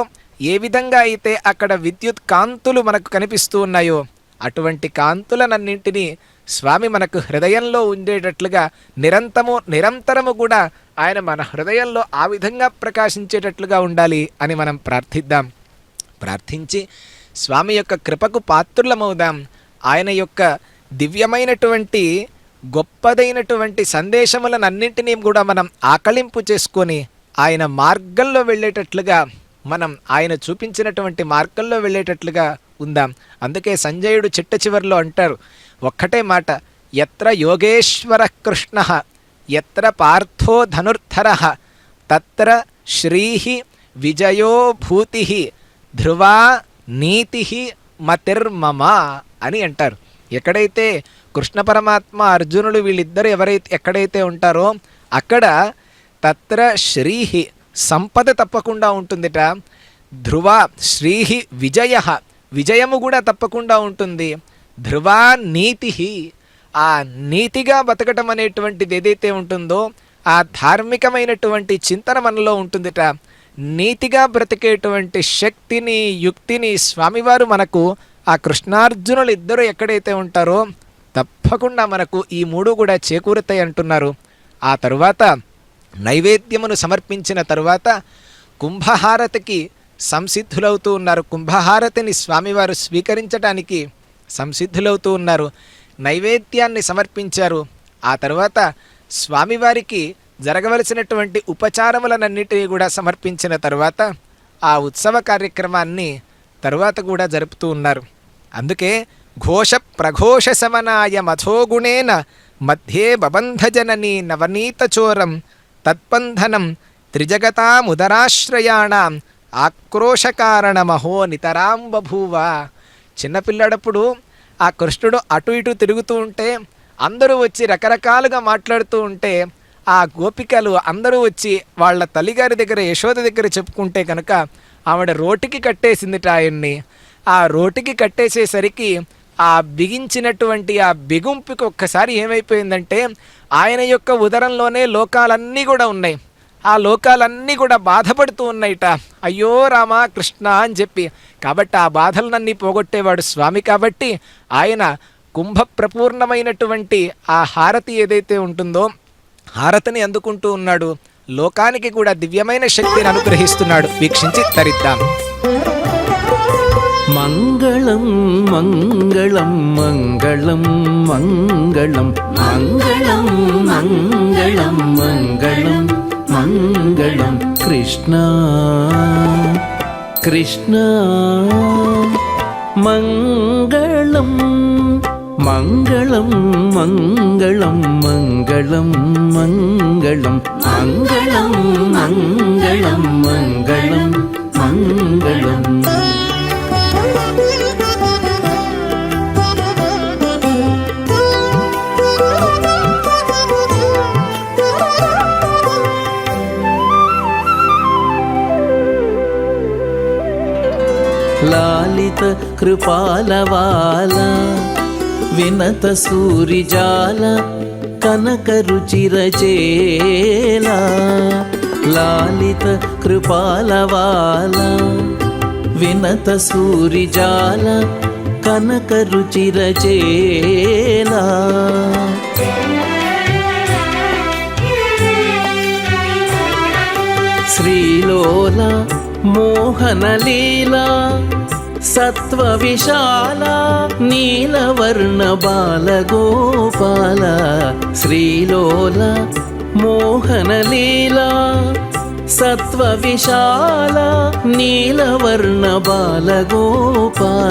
ఏ విధంగా అయితే అక్కడ విద్యుత్ కాంతులు మనకు కనిపిస్తూ ఉన్నాయో అటువంటి కాంతులనన్నింటినీ స్వామి మనకు హృదయంలో ఉండేటట్లుగా నిరంతరము కూడా ఆయన మన హృదయంలో ఆ విధంగా ప్రకాశించేటట్లుగా ఉండాలి అని మనం ప్రార్థిద్దాం. ప్రార్థించి స్వామి యొక్క కృపకు పాత్రులమవుదాం. ఆయన యొక్క దివ్యమైనటువంటి గొప్పదైనటువంటి సందేశములనన్నింటినీ కూడా మనం ఆకళింపు చేసుకొని ఆయన మార్గంలో వెళ్ళేటట్లుగా, మనం ఆయన చూపించినటువంటి మార్గంలో వెళ్ళేటట్లుగా ఉందాం. అందుకే సంజయుడు చిట్ట చివరిలో అంటారు ఒక్కటే మాట, యత్ర యోగేశ్వర కృష్ణ యత్ర పార్థో ధనుర్ధర తత్ర శ్రీహి విజయో భూతి ధ్రువా నీతి మతిర్మమ అని అంటారు. ఎక్కడైతే కృష్ణ పరమాత్మ అర్జునుడు వీళ్ళిద్దరు ఎక్కడైతే ఉంటారో అక్కడ తత్ర శ్రీహి సంపద తప్పకుండా ఉంటుందిట. ధ్రువ శ్రీహి విజయము కూడా తప్పకుండా ఉంటుంది. ధ్రువా నీతి, ఆ నీతిగా బతకటం అనేటువంటిది ఏదైతే ఉంటుందో ఆ ధార్మికమైనటువంటి చింతన మనలో ఉంటుందిట. నీతిగా బ్రతికేటువంటి శక్తిని, యుక్తిని స్వామివారు మనకు ఆ కృష్ణార్జునులు ఇద్దరు ఎక్కడైతే ఉంటారో తప్పకుండా మనకు ఈ మూడు కూడా చేకూరుతాయి అంటున్నారు. ఆ తరువాత నైవేద్యమును సమర్పించిన తరువాత కుంభహారతికి సంసిద్ధులవుతూ ఉన్నారు. కుంభహారతిని స్వామివారు స్వీకరించడానికి సంసిద్ధులవుతూ ఉన్నారు. నైవేద్యాన్ని సమర్పించారు. ఆ తర్వాత స్వామివారికి జరగవలసినటువంటి ఉపచారములనన్నిటినీ కూడా సమర్పించిన తర్వాత ఆ ఉత్సవ కార్యక్రమాన్ని తరువాత కూడా జరుపుతూ ఉన్నారు. అందుకే ఘోష ప్రఘోష సమనాయ మథోగుణేన మధ్యే బబంధజననీ నవనీతచోరం తత్బంధనం త్రిజగతాముదరాశ్రయాణం ఆక్రోశకారణమహో నితరాం బభూవ. చిన్నపిల్లడప్పుడు ఆ కృష్ణుడు అటు ఇటు తిరుగుతూ ఉంటే అందరూ వచ్చి రకరకాలుగా మాట్లాడుతూ ఉంటే ఆ గోపికలు అందరూ వచ్చి వాళ్ళ తల్లిగారి దగ్గర యశోద దగ్గర చెప్పుకుంటే కనుక ఆవిడ రోటికి కట్టేసిందిట ఆయన్ని. ఆ రోటికి కట్టేసేసరికి ఆ బిగించినటువంటి ఆ బిగుంపుకి ఒక్కసారి ఏమైపోయిందంటే ఆయన యొక్క ఉదరంలోనే లోకాలన్నీ కూడా ఉన్నాయి. ఆ లోకాలన్నీ కూడా బాధపడుతూ ఉన్నాయిట. అయ్యో రామ కృష్ణ అని చెప్పి. కాబట్టి ఆ బాధలనన్నీ పోగొట్టేవాడు స్వామి. కాబట్టి ఆయన కుంభప్రపూర్ణమైనటువంటి ఆ హారతి ఏదైతే ఉంటుందో హారతిని అందుకుంటూ ఉన్నాడు. లోకానికి కూడా దివ్యమైన శక్తిని అనుగ్రహిస్తున్నాడు. వీక్షించి తరిద్దాం. మంగళం మంగళం మంగళం మంగళం మంగళం మంగళం మంగళం మంగళం కృష్ణ కృష్ణ మంగళం మంగళం మంగళం మంగళం మంగళం మంగళం మంగళం మంగళం మంగళం. లాలిత కృపాలవాల వినత సూరిజాల కనక రుచిరచేల. లాలిత కృపాలవాల వినత సూరిజాల కనక రుచిరచేల. శ్రీలోల మోహనలీలా సత్వ విశాల నీలవర్ణ బాలగోపాల. శ్రీలోల మోహనలీలా సత్వ విశాల నీలవర్ణ బాలగోపాల.